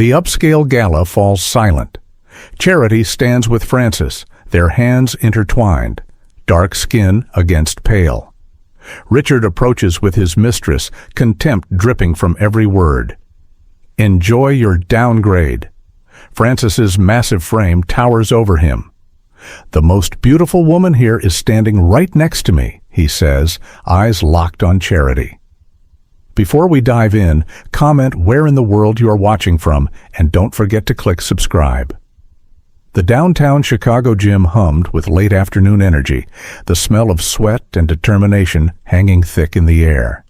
The upscale gala falls silent. Charity stands with Francis, their hands intertwined, dark skin against pale. Richard approaches with his mistress, contempt dripping from every word. "Enjoy your downgrade." Francis's massive frame towers over him. "The most beautiful woman here is standing right next to me," he says, eyes locked on Charity. Before we dive in, comment where in the world you are watching from, and don't forget to click subscribe. The downtown Chicago gym hummed with late afternoon energy, the smell of sweat and determination hanging thick in the air.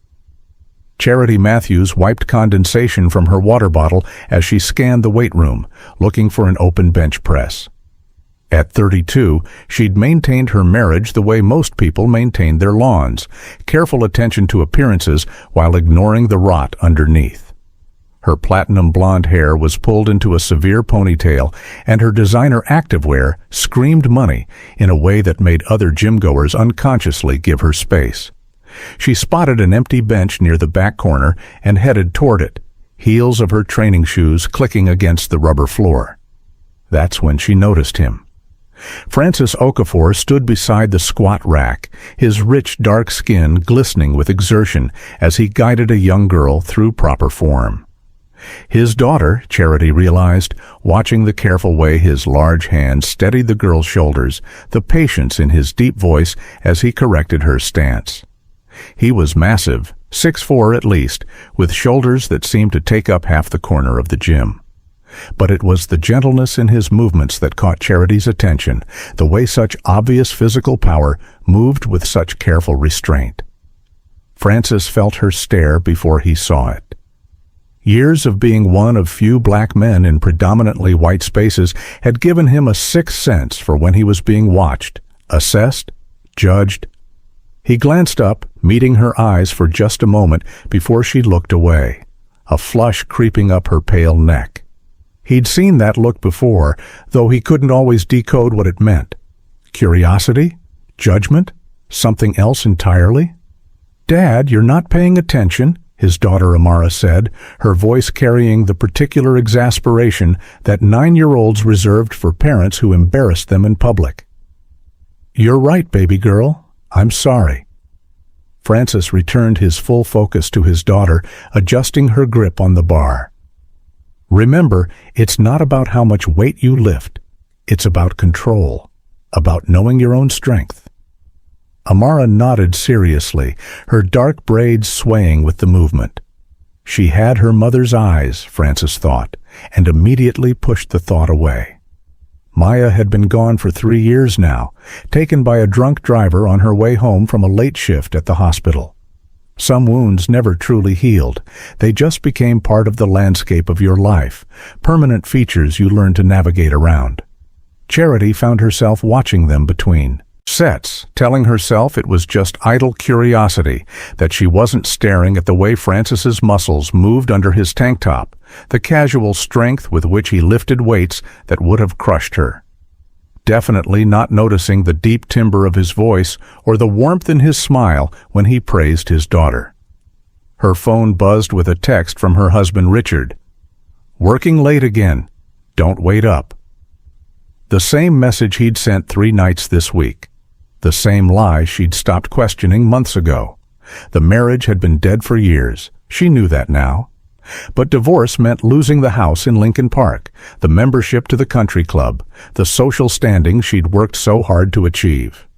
Charity Matthews wiped condensation from her water bottle as she scanned the weight room, looking for an open bench press. At 32, she'd maintained her marriage the way most people maintain their lawns, careful attention to appearances while ignoring the rot underneath. Her platinum blonde hair was pulled into a severe ponytail, and her designer activewear screamed money in a way that made other gym-goers unconsciously give her space. She spotted an empty bench near the back corner and headed toward it, heels of her training shoes clicking against the rubber floor. That's when she noticed him. Francis Okafor stood beside the squat rack, his rich dark skin glistening with exertion as he guided a young girl through proper form. His daughter, Charity realized, watching the careful way his large hand steadied the girl's shoulders, the patience in his deep voice as he corrected her stance. He was massive, 6'4" at least, with shoulders that seemed to take up half the corner of the gym. But it was the gentleness in his movements that caught Charity's attention, the way such obvious physical power moved with such careful restraint. Francis felt her stare before he saw it. Years of being one of few black men in predominantly white spaces had given him a sixth sense for when he was being watched, assessed, judged. He glanced up, meeting her eyes for just a moment before she looked away, a flush creeping up her pale neck. He'd seen that look before, though he couldn't always decode what it meant. Curiosity? Judgment? Something else entirely? "Dad, you're not paying attention," his daughter Amara said, her voice carrying the particular exasperation that 9-year-olds reserved for parents who embarrassed them in public. "You're right, baby girl. I'm sorry." Francis returned his full focus to his daughter, adjusting her grip on the bar. "Remember, it's not about how much weight you lift. It's about control, about knowing your own strength." Amara nodded seriously, her dark braids swaying with the movement. She had her mother's eyes, Francis thought, and immediately pushed the thought away. Maya had been gone for 3 years now, taken by a drunk driver on her way home from a late shift at the hospital. Some wounds never truly healed. They just became part of the landscape of your life, permanent features you learn to navigate around. Charity found herself watching them between sets, telling herself it was just idle curiosity, that she wasn't staring at the way Francis's muscles moved under his tank top, the casual strength with which he lifted weights that would have crushed her. Definitely not noticing the deep timbre of his voice or the warmth in his smile when he praised his daughter. Her phone buzzed with a text from her husband Richard. "Working late again. Don't wait up." The same message he'd sent 3 nights this week. The same lie she'd stopped questioning months ago. The marriage had been dead for years. She knew that now. But divorce meant losing the house in Lincoln Park, the membership to the country club, the social standing she'd worked so hard to achieve.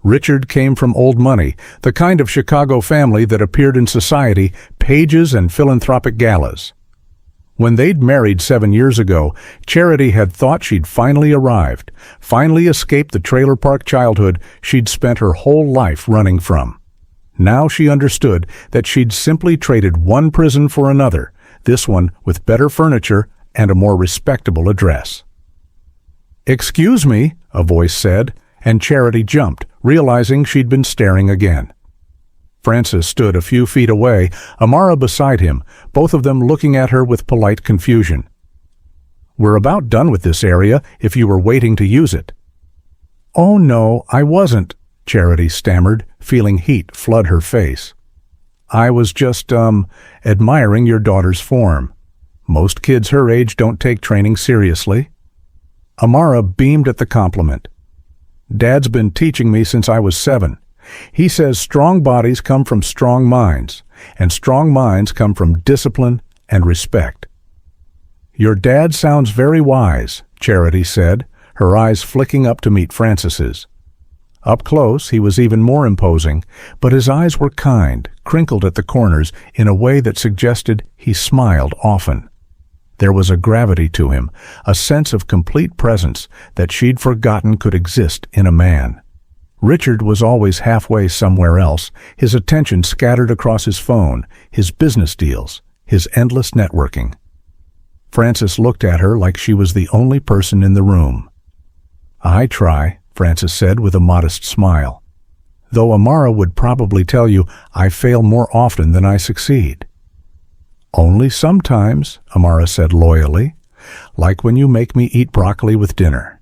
Richard came from old money, the kind of Chicago family that appeared in society, pages and philanthropic galas. When they'd married 7 years ago, Charity had thought she'd finally arrived, finally escaped the trailer park childhood she'd spent her whole life running from. Now she understood that she'd simply traded one prison for another, this one with better furniture and a more respectable address. "Excuse me," a voice said, and Charity jumped, realizing she'd been staring again. Francis stood a few feet away, Amara beside him, both of them looking at her with polite confusion. "We're about done with this area, if you were waiting to use it." "Oh no, I wasn't," Charity stammered, feeling heat flood her face. "I was just, admiring your daughter's form. Most kids her age don't take training seriously." Amara beamed at the compliment. "Dad's been teaching me since I was 7. He says strong bodies come from strong minds, and strong minds come from discipline and respect." "Your dad sounds very wise," Charity said, her eyes flicking up to meet Frances's. Up close, he was even more imposing, but his eyes were kind, crinkled at the corners in a way that suggested he smiled often. There was a gravity to him, a sense of complete presence that she'd forgotten could exist in a man. Richard was always halfway somewhere else, his attention scattered across his phone, his business deals, his endless networking. Frances looked at her like she was the only person in the room. "I try," Frances said with a modest smile. "Though Amara would probably tell you I fail more often than I succeed." "Only sometimes," Amara said loyally, "like when you make me eat broccoli with dinner."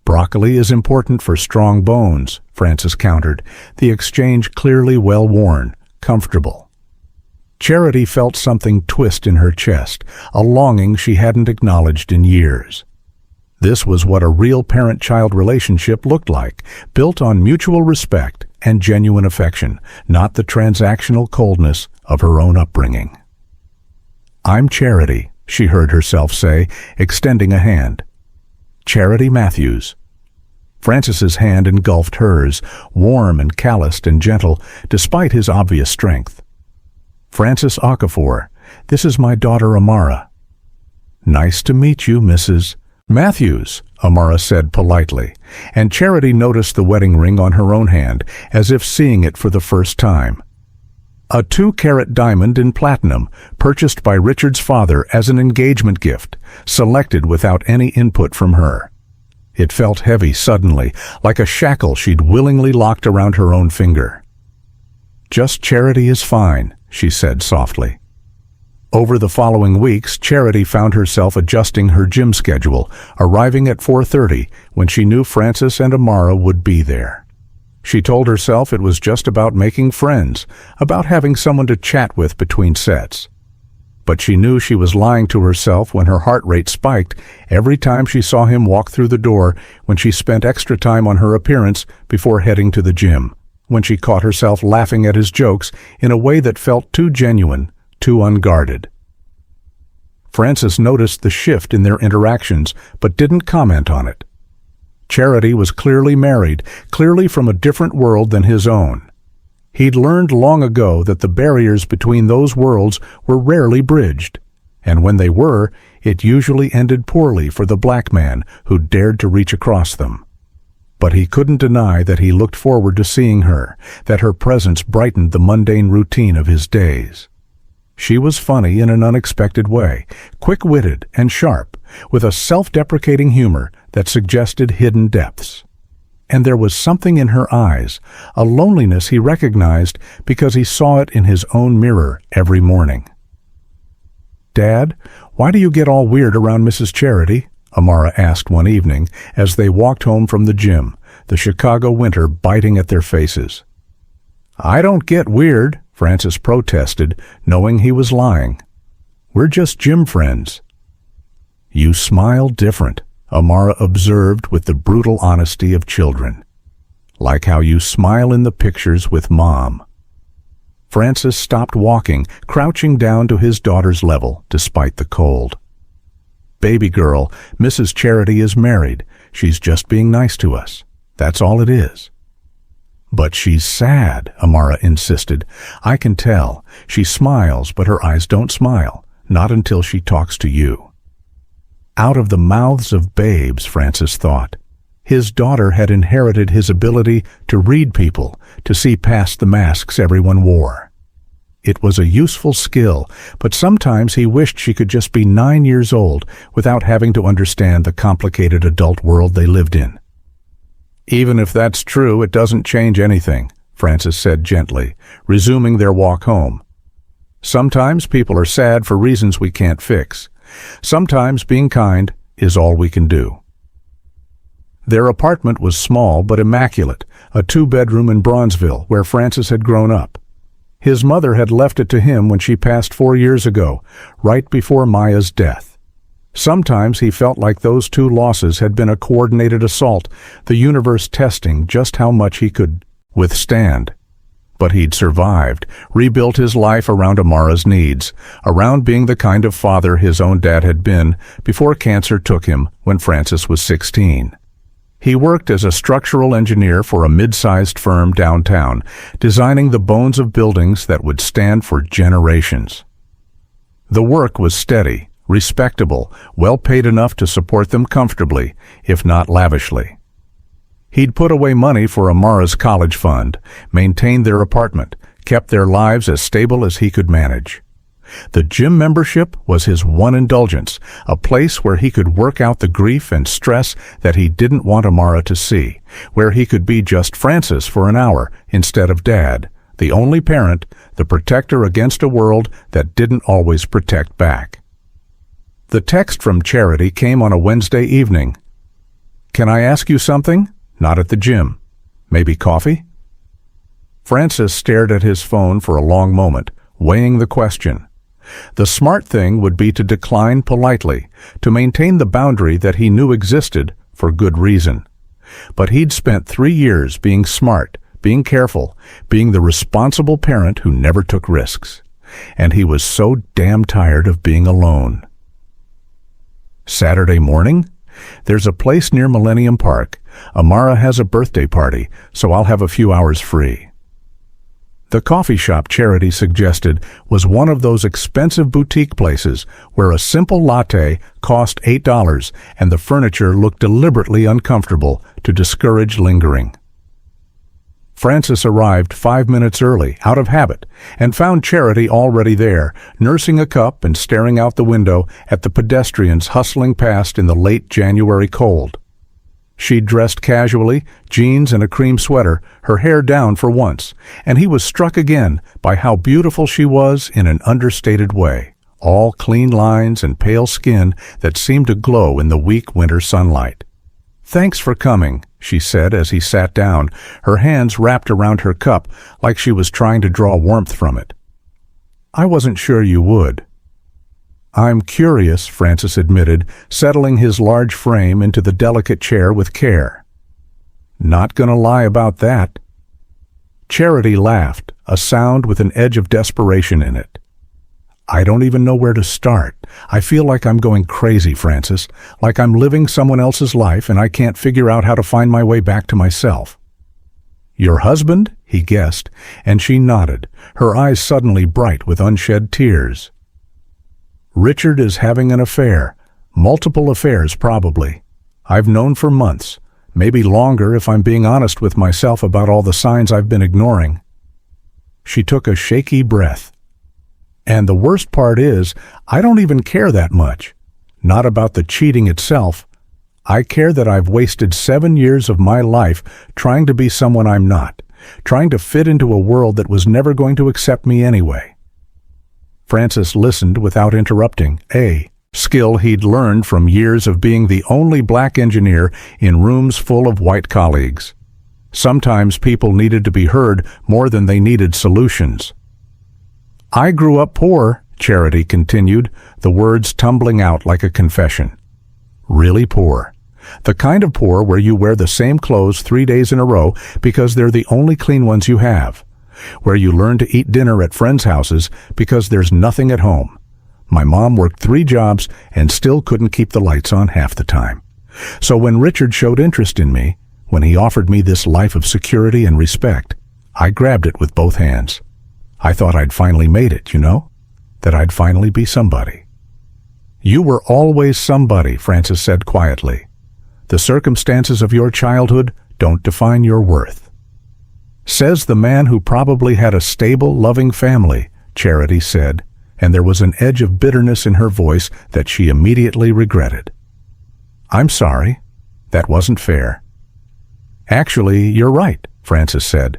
"Broccoli is important for strong bones," Frances countered, the exchange clearly well-worn, comfortable. Charity felt something twist in her chest, a longing she hadn't acknowledged in years. This was what a real parent-child relationship looked like, built on mutual respect and genuine affection, not the transactional coldness of her own upbringing. "I'm Charity," she heard herself say, extending a hand. "Charity Matthews." Frances's hand engulfed hers, warm and calloused and gentle, despite his obvious strength. "Frances Okafor, this is my daughter Amara." "Nice to meet you, Mrs. Matthews," Amara said politely, and Charity noticed the wedding ring on her own hand, as if seeing it for the first time. A 2-carat diamond in platinum, purchased by Richard's father as an engagement gift, selected without any input from her. It felt heavy suddenly, like a shackle she'd willingly locked around her own finger. "Just Charity is fine," she said softly. Over the following weeks, Charity found herself adjusting her gym schedule, arriving at 4:30 when she knew Frances and Amara would be there. She told herself it was just about making friends, about having someone to chat with between sets. But she knew she was lying to herself when her heart rate spiked every time she saw him walk through the door, when she spent extra time on her appearance before heading to the gym, when she caught herself laughing at his jokes in a way that felt too genuine, too unguarded. Frances noticed the shift in their interactions, but didn't comment on it. Charity was clearly married, clearly from a different world than his own. He'd learned long ago that the barriers between those worlds were rarely bridged, and when they were, it usually ended poorly for the black man who dared to reach across them. But he couldn't deny that he looked forward to seeing her, that her presence brightened the mundane routine of his days. She was funny in an unexpected way, quick-witted and sharp, with a self-deprecating humor that suggested hidden depths. And there was something in her eyes, a loneliness he recognized because he saw it in his own mirror every morning. "Dad, why do you get all weird around Mrs. Charity?" Amara asked one evening as they walked home from the gym, the Chicago winter biting at their faces. "I don't get weird," Frances protested, knowing he was lying. "We're just gym friends." "You smile different," Amara observed with the brutal honesty of children. "Like how you smile in the pictures with Mom." Frances stopped walking, crouching down to his daughter's level, despite the cold. "Baby girl, Mrs. Charity is married. She's just being nice to us. That's all it is." "But she's sad," Amara insisted. "I can tell. She smiles, but her eyes don't smile. Not until she talks to you." Out of the mouths of babes, Frances thought. His daughter had inherited his ability to read people, to see past the masks everyone wore. It was a useful skill, but sometimes he wished she could just be 9 years old without having to understand the complicated adult world they lived in. "Even if that's true, it doesn't change anything," Frances said gently, resuming their walk home. "Sometimes people are sad for reasons we can't fix. Sometimes being kind is all we can do." Their apartment was small but immaculate, a 2-bedroom in Bronzeville where Frances had grown up. His mother had left it to him when she passed 4 years ago, right before Maya's death. Sometimes he felt like those 2 losses had been a coordinated assault, the universe testing just how much he could withstand. But he'd survived, rebuilt his life around Amara's needs, around being the kind of father his own dad had been before cancer took him when Francis was 16. He worked as a structural engineer for a mid-sized firm downtown, designing the bones of buildings that would stand for generations. The work was steady, respectable, well paid enough to support them comfortably, if not lavishly. He'd put away money for Amara's college fund, maintained their apartment, kept their lives as stable as he could manage. The gym membership was his one indulgence, a place where he could work out the grief and stress that he didn't want Amara to see, where he could be just Francis for an hour instead of Dad, the only parent, the protector against a world that didn't always protect back. The text from Charity came on a Wednesday evening. "Can I ask you something? Not at the gym. Maybe coffee?" Francis stared at his phone for a long moment, weighing the question. The smart thing would be to decline politely, to maintain the boundary that he knew existed for good reason. But he'd spent 3 years being smart, being careful, being the responsible parent who never took risks. And he was so damn tired of being alone. Saturday morning? There's a place near Millennium Park. Amara has a birthday party, so I'll have a few hours free. The coffee shop Charity suggested was one of those expensive boutique places where a simple latte cost $8 and the furniture looked deliberately uncomfortable to discourage lingering. Francis arrived 5 minutes early, out of habit, and found Charity already there, nursing a cup and staring out the window at the pedestrians hustling past in the late January cold. She'd dressed casually, jeans and a cream sweater, her hair down for once, and he was struck again by how beautiful she was in an understated way, all clean lines and pale skin that seemed to glow in the weak winter sunlight. "Thanks for coming," she said as he sat down, her hands wrapped around her cup like she was trying to draw warmth from it. "I wasn't sure you would." "I'm curious," Francis admitted, settling his large frame into the delicate chair with care. "Not gonna lie about that." Charity laughed, a sound with an edge of desperation in it. "I don't even know where to start. I feel like I'm going crazy, Francis, like I'm living someone else's life and I can't figure out how to find my way back to myself." "Your husband?" he guessed, and she nodded, her eyes suddenly bright with unshed tears. "Richard is having an affair. Multiple affairs, probably. I've known for months, maybe longer if I'm being honest with myself about all the signs I've been ignoring." She took a shaky breath. "And the worst part is, I don't even care that much. Not about the cheating itself. I care that I've wasted 7 years of my life trying to be someone I'm not, trying to fit into a world that was never going to accept me anyway." Francis listened without interrupting, a skill he'd learned from years of being the only black engineer in rooms full of white colleagues. Sometimes people needed to be heard more than they needed solutions. "I grew up poor," Charity continued, the words tumbling out like a confession. "Really poor. The kind of poor where you wear the same clothes 3 days in a row because they're the only clean ones you have. Where you learn to eat dinner at friends' houses because there's nothing at home. My mom worked 3 jobs and still couldn't keep the lights on half the time. So when Richard showed interest in me, when he offered me this life of security and respect, I grabbed it with both hands. I thought I'd finally made it, you know? That I'd finally be somebody." "You were always somebody," Francis said quietly. "The circumstances of your childhood don't define your worth." "Says the man who probably had a stable, loving family," Charity said, and there was an edge of bitterness in her voice that she immediately regretted. "I'm sorry. That wasn't fair." "Actually, you're right," Francis said.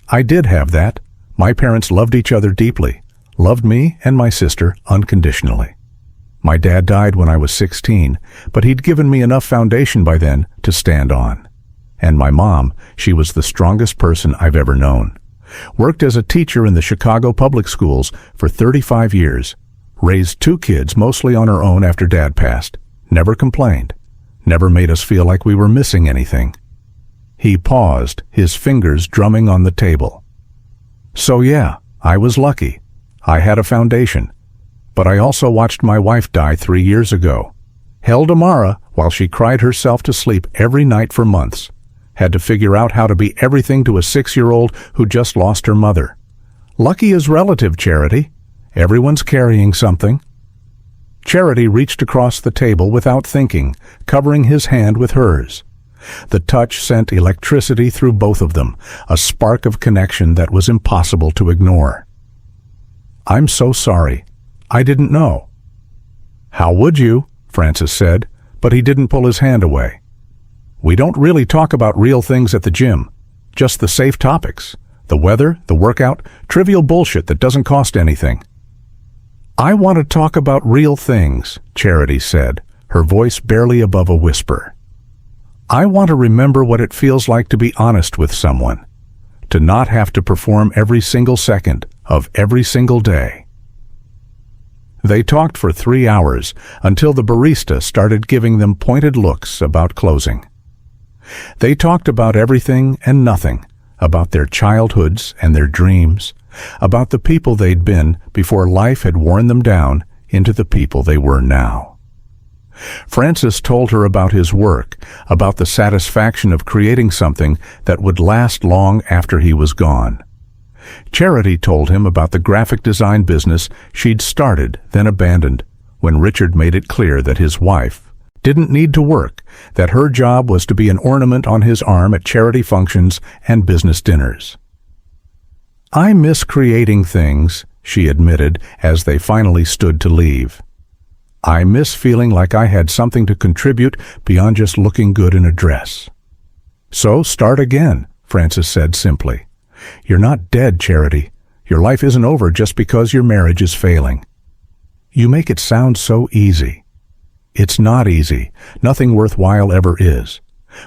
"I did have that. My parents loved each other deeply, loved me and my sister unconditionally. My dad died when I was 16, but he'd given me enough foundation by then to stand on. And my mom, she was the strongest person I've ever known. Worked as a teacher in the Chicago public schools for 35 years. Raised 2 kids mostly on her own after Dad passed. Never complained. Never made us feel like we were missing anything. He paused, his fingers drumming on the table. So yeah, I was lucky. I had a foundation. But I also watched my wife die 3 years ago. Held Amara while she cried herself to sleep every night for months. Had to figure out how to be everything to a 6-year-old who just lost her mother. Lucky is relative, Charity. Everyone's carrying something. Charity reached across the table without thinking, covering his hand with hers. The touch sent electricity through both of them, a spark of connection that was impossible to ignore. I'm so sorry. I didn't know. How would you? Francis said, but he didn't pull his hand away. We don't really talk about real things at the gym, just the safe topics. The weather, the workout, trivial bullshit that doesn't cost anything. I want to talk about real things, Charity said, her voice barely above a whisper. I want to remember what it feels like to be honest with someone, to not have to perform every single second of every single day. They talked for 3 hours until the barista started giving them pointed looks about closing. They talked about everything and nothing, about their childhoods and their dreams, about the people they'd been before life had worn them down into the people they were now. Francis told her about his work, about the satisfaction of creating something that would last long after he was gone. Charity told him about the graphic design business she'd started, then abandoned, when Richard made it clear that his wife didn't need to work, that her job was to be an ornament on his arm at charity functions and business dinners. I miss creating things, she admitted as they finally stood to leave. I miss feeling like I had something to contribute beyond just looking good in a dress. So start again, Francis said simply. You're not dead, Charity. Your life isn't over just because your marriage is failing. You make it sound so easy. It's not easy. Nothing worthwhile ever is.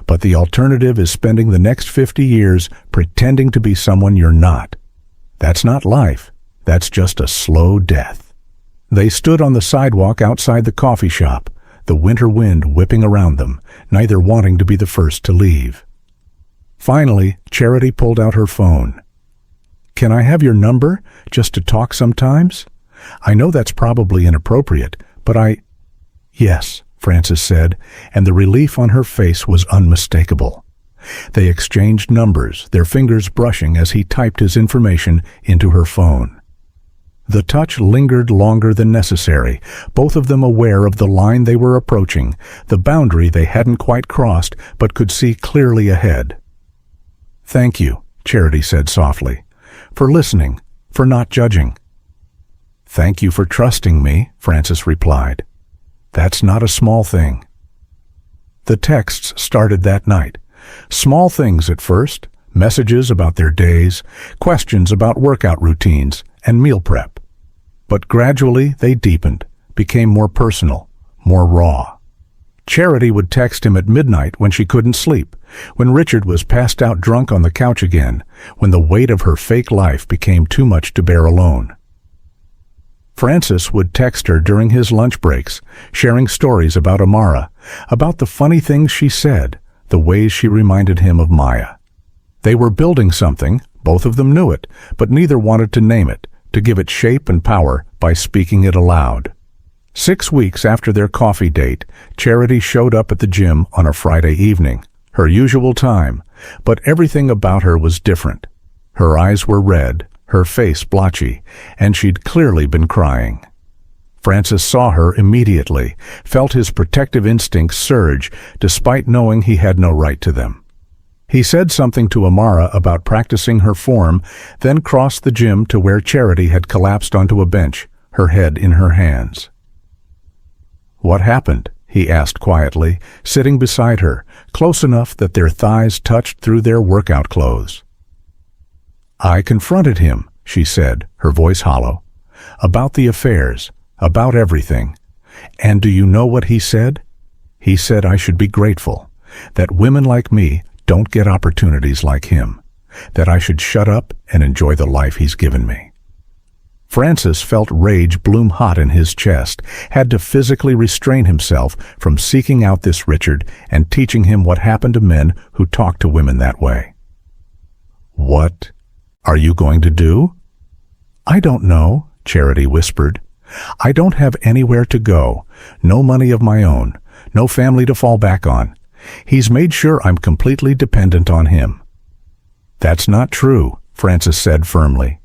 But the alternative is spending the next 50 years pretending to be someone you're not. That's not life. That's just a slow death. They stood on the sidewalk outside the coffee shop, the winter wind whipping around them, neither wanting to be the first to leave. Finally, Charity pulled out her phone. Can I have your number, just to talk sometimes? I know that's probably inappropriate, but Yes, Francis said, and the relief on her face was unmistakable. They exchanged numbers, their fingers brushing as he typed his information into her phone. The touch lingered longer than necessary, both of them aware of the line they were approaching, the boundary they hadn't quite crossed but could see clearly ahead. Thank you, Charity said softly, for listening, for not judging. Thank you for trusting me, Francis replied. That's not a small thing. The texts started that night. Small things at first, messages about their days, questions about workout routines and meal prep. But gradually they deepened, became more personal, more raw. Charity would text him at midnight when she couldn't sleep, when Richard was passed out drunk on the couch again, when the weight of her fake life became too much to bear alone. Francis would text her during his lunch breaks, sharing stories about Amara, about the funny things she said, the ways she reminded him of Maya. They were building something, both of them knew it, but neither wanted to name it, to give it shape and power by speaking it aloud. 6 weeks after their coffee date, Charity showed up at the gym on a Friday evening, her usual time, but everything about her was different. Her eyes were red, her face blotchy, and she'd clearly been crying. Francis saw her immediately, felt his protective instincts surge, despite knowing he had no right to them. He said something to Amara about practicing her form, then crossed the gym to where Charity had collapsed onto a bench, her head in her hands. What happened? He asked quietly, sitting beside her, close enough that their thighs touched through their workout clothes. I confronted him, she said, her voice hollow, about the affairs, about everything. And do you know what he said? He said I should be grateful, that women like me don't get opportunities like him. that I should shut up and enjoy the life he's given me. Francis felt rage bloom hot in his chest, had to physically restrain himself from seeking out this Richard and teaching him what happened to men who talk to women that way. "What are you going to do?" "I don't know," Charity whispered. "I don't have anywhere to go, no money of my own, no family to fall back on. He's made sure I'm completely dependent on him." "That's not true," Francis said firmly.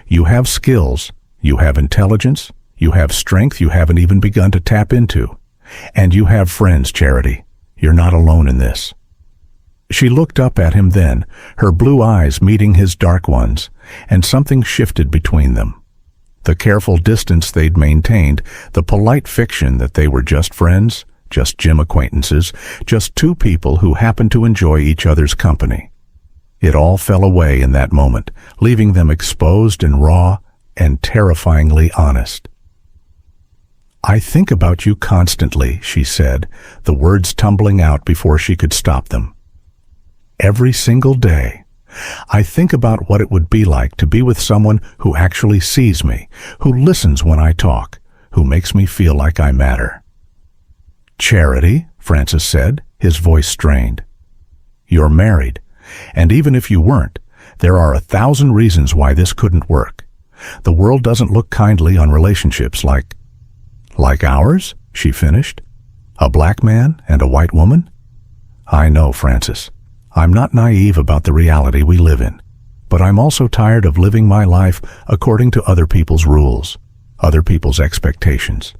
"You have skills, you have intelligence, you have strength you haven't even begun to tap into. And you have friends, Charity. You're not alone in this." She looked up at him then, her blue eyes meeting his dark ones, and something shifted between them. The careful distance they'd maintained, the polite fiction that they were just friends, just gym acquaintances, just two people who happened to enjoy each other's company. It all fell away in that moment, leaving them exposed and raw and terrifyingly honest. "I think about you constantly," she said, the words tumbling out before she could stop them. "Every single day. I think about what it would be like to be with someone who actually sees me, who listens when I talk, who makes me feel like I matter." "Charity," Francis said, his voice strained. "You're married. And even if you weren't, there are 1,000 reasons why this couldn't work. The world doesn't look kindly on relationships like ours," she finished. "A black man and a white woman?" "I know, Francis. I'm not naive about the reality we live in. But I'm also tired of living my life according to other people's rules, other people's expectations.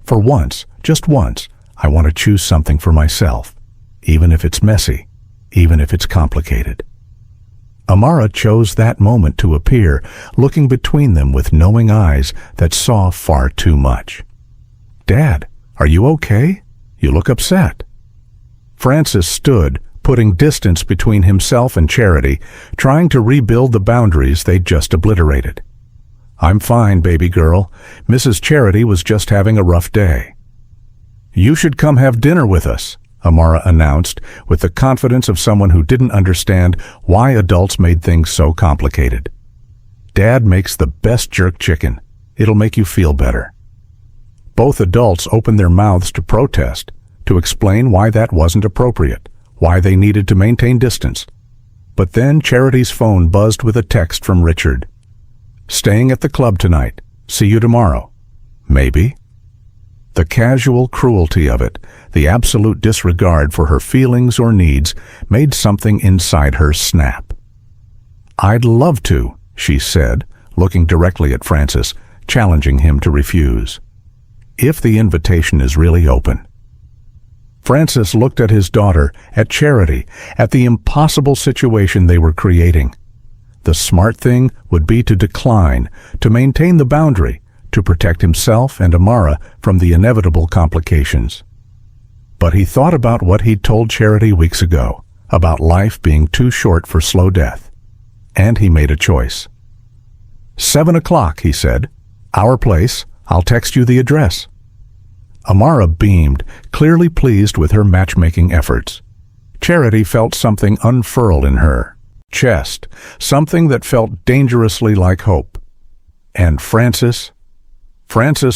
For once, just once, I want to choose something for myself, even if it's messy, even if it's complicated." Amara chose that moment to appear, looking between them with knowing eyes that saw far too much. "Dad, are you okay? You look upset." Francis stood, putting distance between himself and Charity, trying to rebuild the boundaries they'd just obliterated. "I'm fine, baby girl. Mrs. Charity was just having a rough day." "You should come have dinner with us," Amara announced, with the confidence of someone who didn't understand why adults made things so complicated. "Dad makes the best jerk chicken. It'll make you feel better." Both adults opened their mouths to protest, to explain why that wasn't appropriate, why they needed to maintain distance. But then Charity's phone buzzed with a text from Richard. "Staying at the club tonight. See you tomorrow." Maybe. The casual cruelty of it, the absolute disregard for her feelings or needs, made something inside her snap. "I'd love to," she said, looking directly at Francis, challenging him to refuse. "If the invitation is really open." Francis looked at his daughter, at Charity, at the impossible situation they were creating. The smart thing would be to decline, to maintain the boundary, to protect himself and Amara from the inevitable complications. But he thought about what he'd told Charity weeks ago, about life being too short for slow death. And he made a choice. 7 o'clock, he said. "Our place. I'll text you the address." Amara beamed, clearly pleased with her matchmaking efforts. Charity felt something unfurl in her chest, something that felt dangerously like hope. And Francis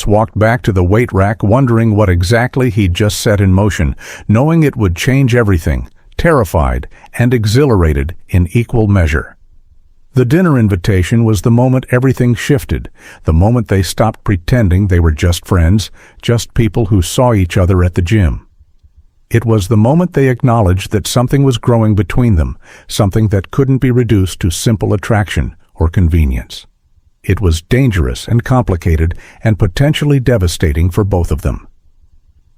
walked back to the weight rack, wondering what exactly he'd just set in motion, knowing it would change everything, terrified and exhilarated in equal measure. The dinner invitation was the moment everything shifted, the moment they stopped pretending they were just friends, just people who saw each other at the gym. It was the moment they acknowledged that something was growing between them, something that couldn't be reduced to simple attraction or convenience. It was dangerous and complicated and potentially devastating for both of them.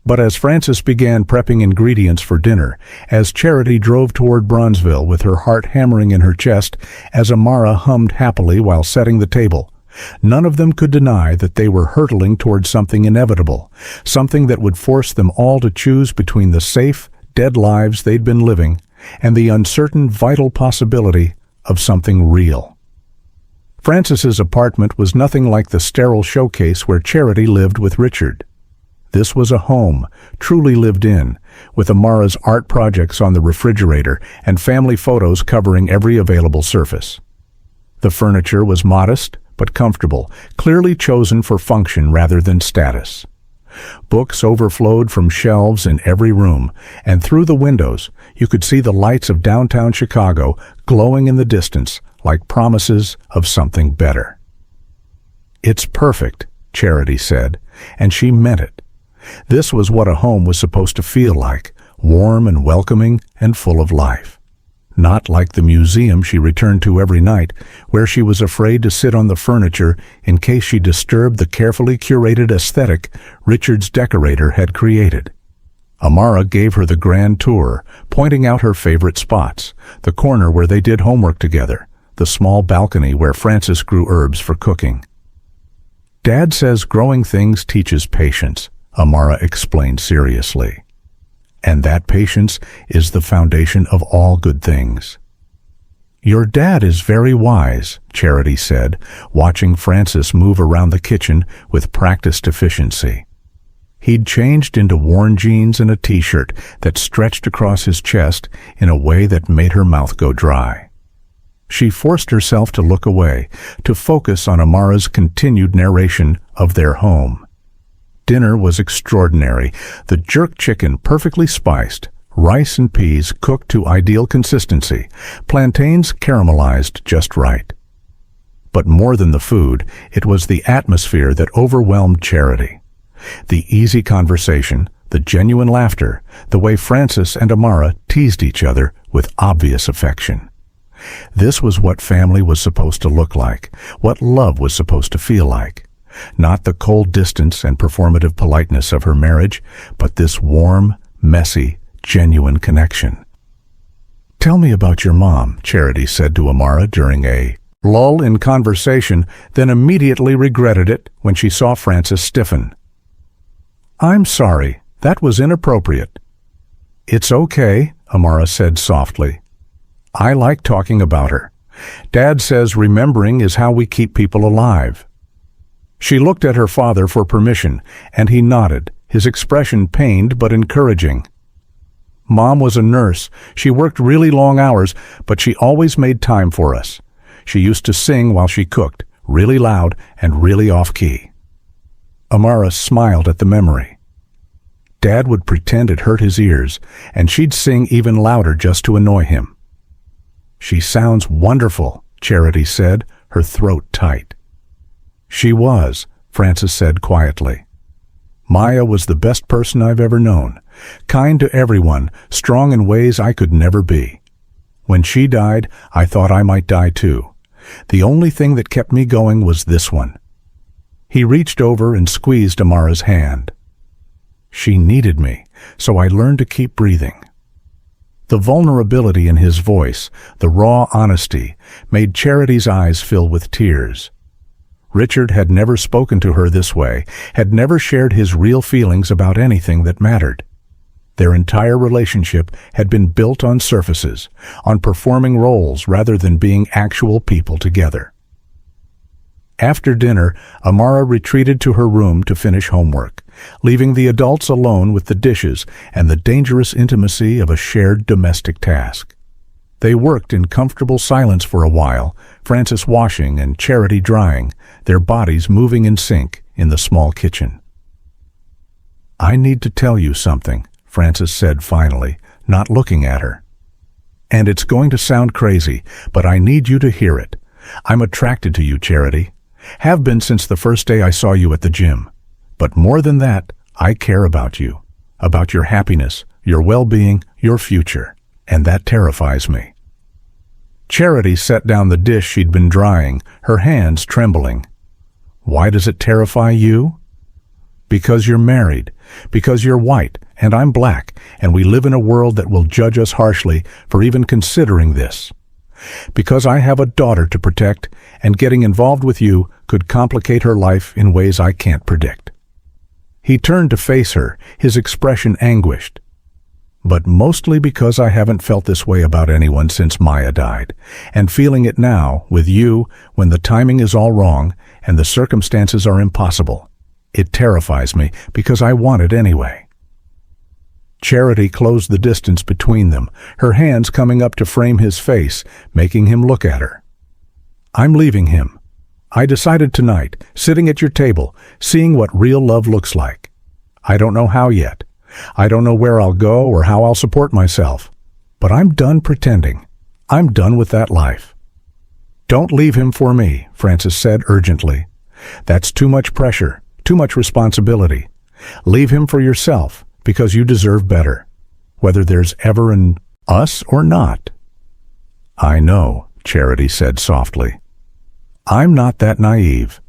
But as Francis began prepping ingredients for dinner, as Charity drove toward Bronzeville with her heart hammering in her chest, as Amara hummed happily while setting the table, none of them could deny that they were hurtling toward something inevitable, something that would force them all to choose between the safe, dead lives they'd been living and the uncertain, vital possibility of something real. Francis's apartment was nothing like the sterile showcase where Charity lived with Richard. This was a home, truly lived in, with Amara's art projects on the refrigerator and family photos covering every available surface. The furniture was modest but comfortable, clearly chosen for function rather than status. Books overflowed from shelves in every room, and through the windows you could see the lights of downtown Chicago glowing in the distance like promises of something better. "It's perfect," Charity said, and she meant it. This was what a home was supposed to feel like, warm and welcoming and full of life. Not like the museum she returned to every night, where she was afraid to sit on the furniture in case she disturbed the carefully curated aesthetic Richard's decorator had created. Amara gave her the grand tour, pointing out her favorite spots, the corner where they did homework together, the small balcony where Frances grew herbs for cooking. "Dad says growing things teaches patience," Amara explained seriously. "And that patience is the foundation of all good things." "Your dad is very wise," Charity said, watching Frances move around the kitchen with practiced efficiency. He'd changed into worn jeans and a t-shirt that stretched across his chest in a way that made her mouth go dry. She forced herself to look away, to focus on Amara's continued narration of their home. Dinner was extraordinary, the jerk chicken perfectly spiced, rice and peas cooked to ideal consistency, plantains caramelized just right. But more than the food, it was the atmosphere that overwhelmed Charity. The easy conversation, the genuine laughter, the way Frances and Amara teased each other with obvious affection. This was what family was supposed to look like, what love was supposed to feel like. Not the cold distance and performative politeness of her marriage, but this warm, messy, genuine connection. "Tell me about your mom," Charity said to Amara during a lull in conversation, then immediately regretted it when she saw Frances stiffen. "I'm sorry, that was inappropriate." "It's okay," Amara said softly. "I like talking about her. Dad says remembering is how we keep people alive." She looked at her father for permission, and he nodded, his expression pained but encouraging. "Mom was a nurse. She worked really long hours, but she always made time for us. She used to sing while she cooked, really loud and really off-key." Amara smiled at the memory. Dad would pretend it hurt his ears, and she'd sing even louder just to annoy him. "She sounds wonderful," Charity said, her throat tight. "She was," Frances said quietly. "Maya was the best person I've ever known, kind to everyone, strong in ways I could never be. When she died, I thought I might die too. The only thing that kept me going was this one." He reached over and squeezed Amara's hand. "She needed me, so I learned to keep breathing." The vulnerability in his voice, the raw honesty, made Charity's eyes fill with tears. Richard had never spoken to her this way, had never shared his real feelings about anything that mattered. Their entire relationship had been built on surfaces, on performing roles rather than being actual people together. After dinner, Amara retreated to her room to finish homework, leaving the adults alone with the dishes and the dangerous intimacy of a shared domestic task. They worked in comfortable silence for a while, Frances washing and Charity drying, their bodies moving in sync in the small kitchen. "I need to tell you something," Frances said finally, not looking at her. "And it's going to sound crazy, but I need you to hear it. I'm attracted to you, Charity. Have been since the first day I saw you at the gym. But more than that, I care about you, about your happiness, your well-being, your future, and that terrifies me." Charity set down the dish she'd been drying, her hands trembling. "Why does it terrify you?" "Because you're married, because you're white, and I'm black, and we live in a world that will judge us harshly for even considering this. Because I have a daughter to protect, and getting involved with you could complicate her life in ways I can't predict." He turned to face her, his expression anguished. "But mostly because I haven't felt this way about anyone since Maya died, and feeling it now, with you, when the timing is all wrong and the circumstances are impossible. It terrifies me because I want it anyway." Charity closed the distance between them, her hands coming up to frame his face, making him look at her. "I'm leaving him. I decided tonight, sitting at your table, seeing what real love looks like. I don't know how yet. I don't know where I'll go or how I'll support myself. But I'm done pretending. I'm done with that life." "Don't leave him for me," Frances said urgently. "That's too much pressure, too much responsibility. Leave him for yourself, because you deserve better, whether there's ever an us or not." "I know," Charity said softly. "I'm not that naive,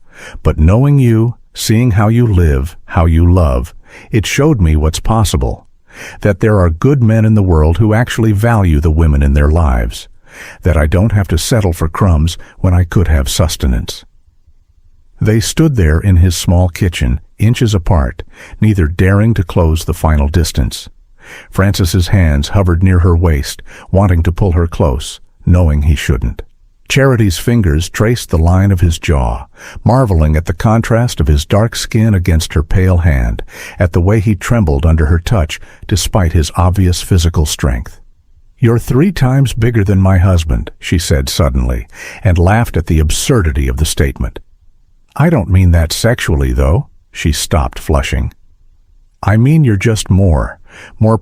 but knowing you, seeing how you live, how you love, it showed me what's possible, that there are good men in the world who actually value the women in their lives, that I don't have to settle for crumbs when I could have sustenance." They stood there in his small kitchen, inches apart, neither daring to close the final distance. Frances's hands hovered near her waist, wanting to pull her close, knowing he shouldn't. Charity's fingers traced the line of his jaw, marveling at the contrast of his dark skin against her pale hand, at the way he trembled under her touch despite his obvious physical strength. "You're 3 times bigger than my husband," she said suddenly, and laughed at the absurdity of the statement. "I don't mean that sexually, though." She stopped, flushing. "I mean you're just more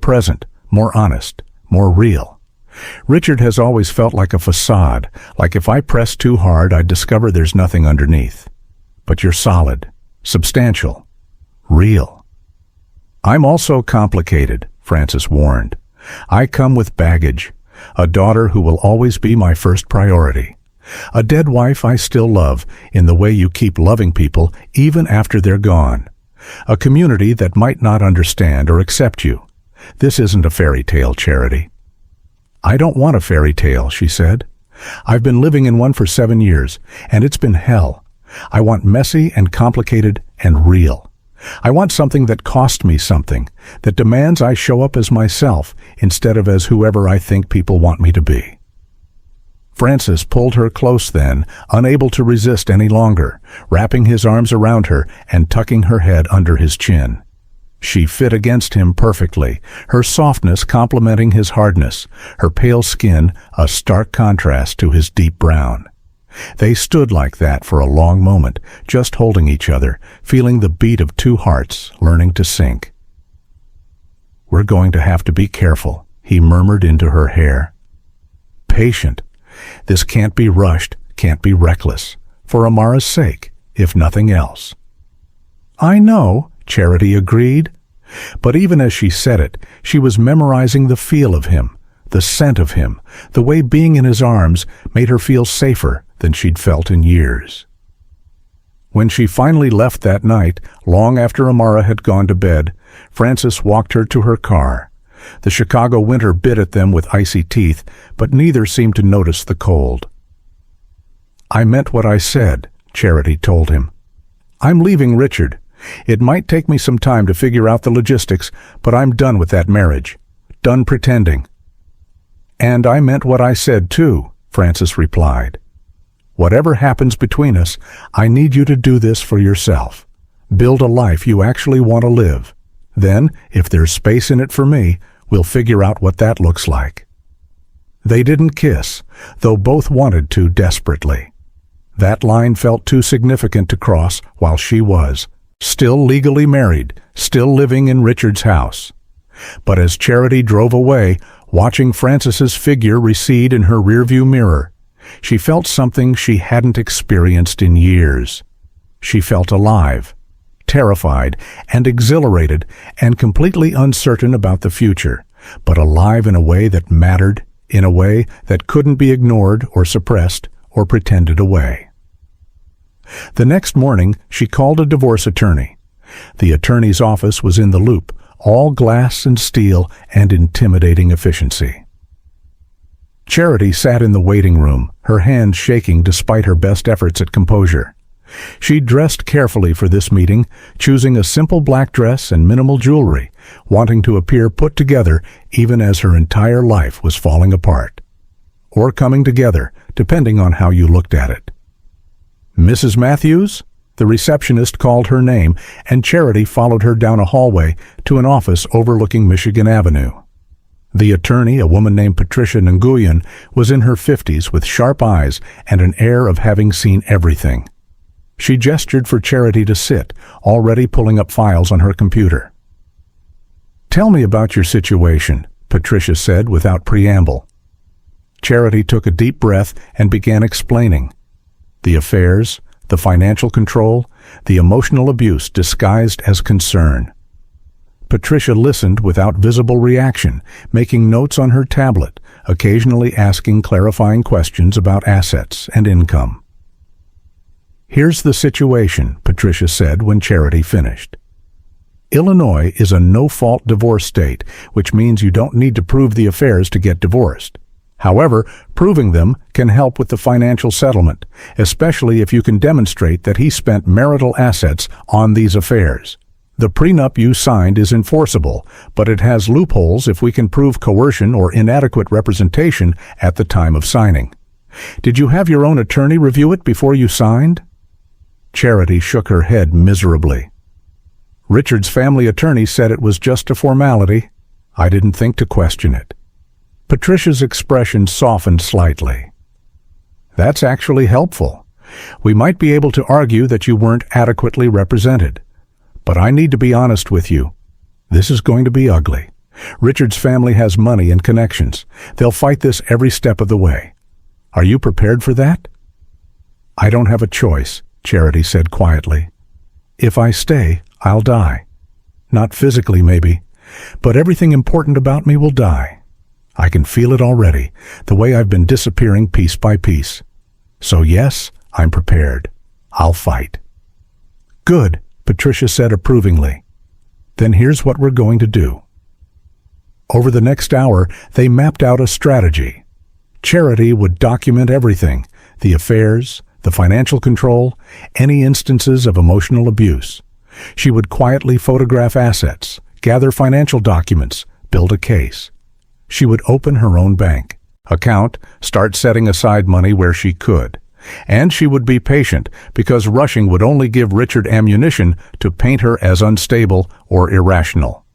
present, more honest, more real. Richard has always felt like a facade, like if I pressed too hard I'd discover there's nothing underneath. But you're solid, substantial, real." "I'm also complicated," Frances warned. "I come with baggage, a daughter who will always be my first priority. A dead wife I still love in the way you keep loving people even after they're gone. A community that might not understand or accept you. This isn't a fairy tale, Charity." "I don't want a fairy tale," she said. "I've been living in one for 7 years, and it's been hell. I want messy and complicated and real. I want something that cost me something, that demands I show up as myself instead of as whoever I think people want me to be." Frances pulled her close then, unable to resist any longer, wrapping his arms around her and tucking her head under his chin. She fit against him perfectly, her softness complementing his hardness, her pale skin a stark contrast to his deep brown. They stood like that for a long moment, just holding each other, feeling the beat of 2 hearts learning to sync. "We're going to have to be careful," he murmured into her hair. "Patient. This can't be rushed, can't be reckless, for Amara's sake, if nothing else." "I know," Charity agreed. But even as she said it, she was memorizing the feel of him, the scent of him, the way being in his arms made her feel safer than she'd felt in years. When she finally left that night, long after Amara had gone to bed, Frances walked her to her car. The Chicago winter bit at them with icy teeth, but neither seemed to notice the cold. "I meant what I said," Charity told him. "I'm leaving Richard. It might take me some time to figure out the logistics, but I'm done with that marriage. Done pretending." "And I meant what I said, too," Frances replied. "Whatever happens between us, I need you to do this for yourself. Build a life you actually want to live. Then, if there's space in it for me, we'll figure out what that looks like." They didn't kiss, though both wanted to desperately. That line felt too significant to cross while she was still legally married, still living in Richard's house. But as Charity drove away, watching Frances's figure recede in her rearview mirror, she felt something she hadn't experienced in years. She felt alive, terrified and exhilarated and completely uncertain about the future, but alive in a way that mattered, in a way that couldn't be ignored or suppressed or pretended away. The next morning, she called a divorce attorney. The attorney's office was in the loop, all glass and steel and intimidating efficiency. Charity sat in the waiting room, her hands shaking despite her best efforts at composure. She dressed carefully for this meeting, choosing a simple black dress and minimal jewelry, wanting to appear put together even as her entire life was falling apart. Or coming together, depending on how you looked at it. "Mrs. Matthews?" The receptionist called her name, and Charity followed her down a hallway to an office overlooking Michigan Avenue. The attorney, a woman named Patricia Nguyen, was in her 50s with sharp eyes and an air of having seen everything. She gestured for Charity to sit, already pulling up files on her computer. "Tell me about your situation," Patricia said without preamble. Charity took a deep breath and began explaining. The affairs, the financial control, the emotional abuse disguised as concern. Patricia listened without visible reaction, making notes on her tablet, occasionally asking clarifying questions about assets and income. "Here's the situation," Patricia said when Charity finished. "Illinois is a no-fault divorce state, which means you don't need to prove the affairs to get divorced. However, proving them can help with the financial settlement, especially if you can demonstrate that he spent marital assets on these affairs. The prenup you signed is enforceable, but it has loopholes if we can prove coercion or inadequate representation at the time of signing. Did you have your own attorney review it before you signed?" Charity shook her head miserably. "Richard's family attorney said it was just a formality. I didn't think to question it." Patricia's expression softened slightly. "That's actually helpful. We might be able to argue that you weren't adequately represented. But I need to be honest with you. This is going to be ugly. Richard's family has money and connections. They'll fight this every step of the way. Are you prepared for that?" "I don't have a choice," Charity said quietly. "If I stay, I'll die. Not physically, maybe, but everything important about me will die. I can feel it already, the way I've been disappearing piece by piece. So yes, I'm prepared. I'll fight." "Good," Patricia said approvingly. "Then here's what we're going to do." Over the next hour, they mapped out a strategy. Charity would document everything, the affairs, the financial control, any instances of emotional abuse. She would quietly photograph assets, gather financial documents, build a case. She would open her own bank account, start setting aside money where she could. And she would be patient, because rushing would only give Richard ammunition to paint her as unstable or irrational.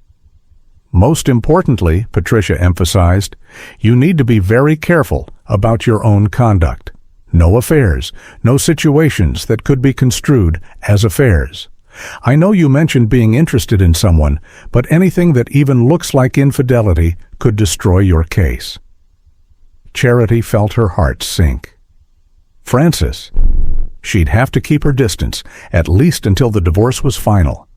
Most importantly, Patricia emphasized, you need to be very careful about your own conduct. No affairs, no situations that could be construed as affairs. I know you mentioned being interested in someone, but anything that even looks like infidelity could destroy your case. Charity felt her heart sink. Francis. She'd have to keep her distance, at least until the divorce was final.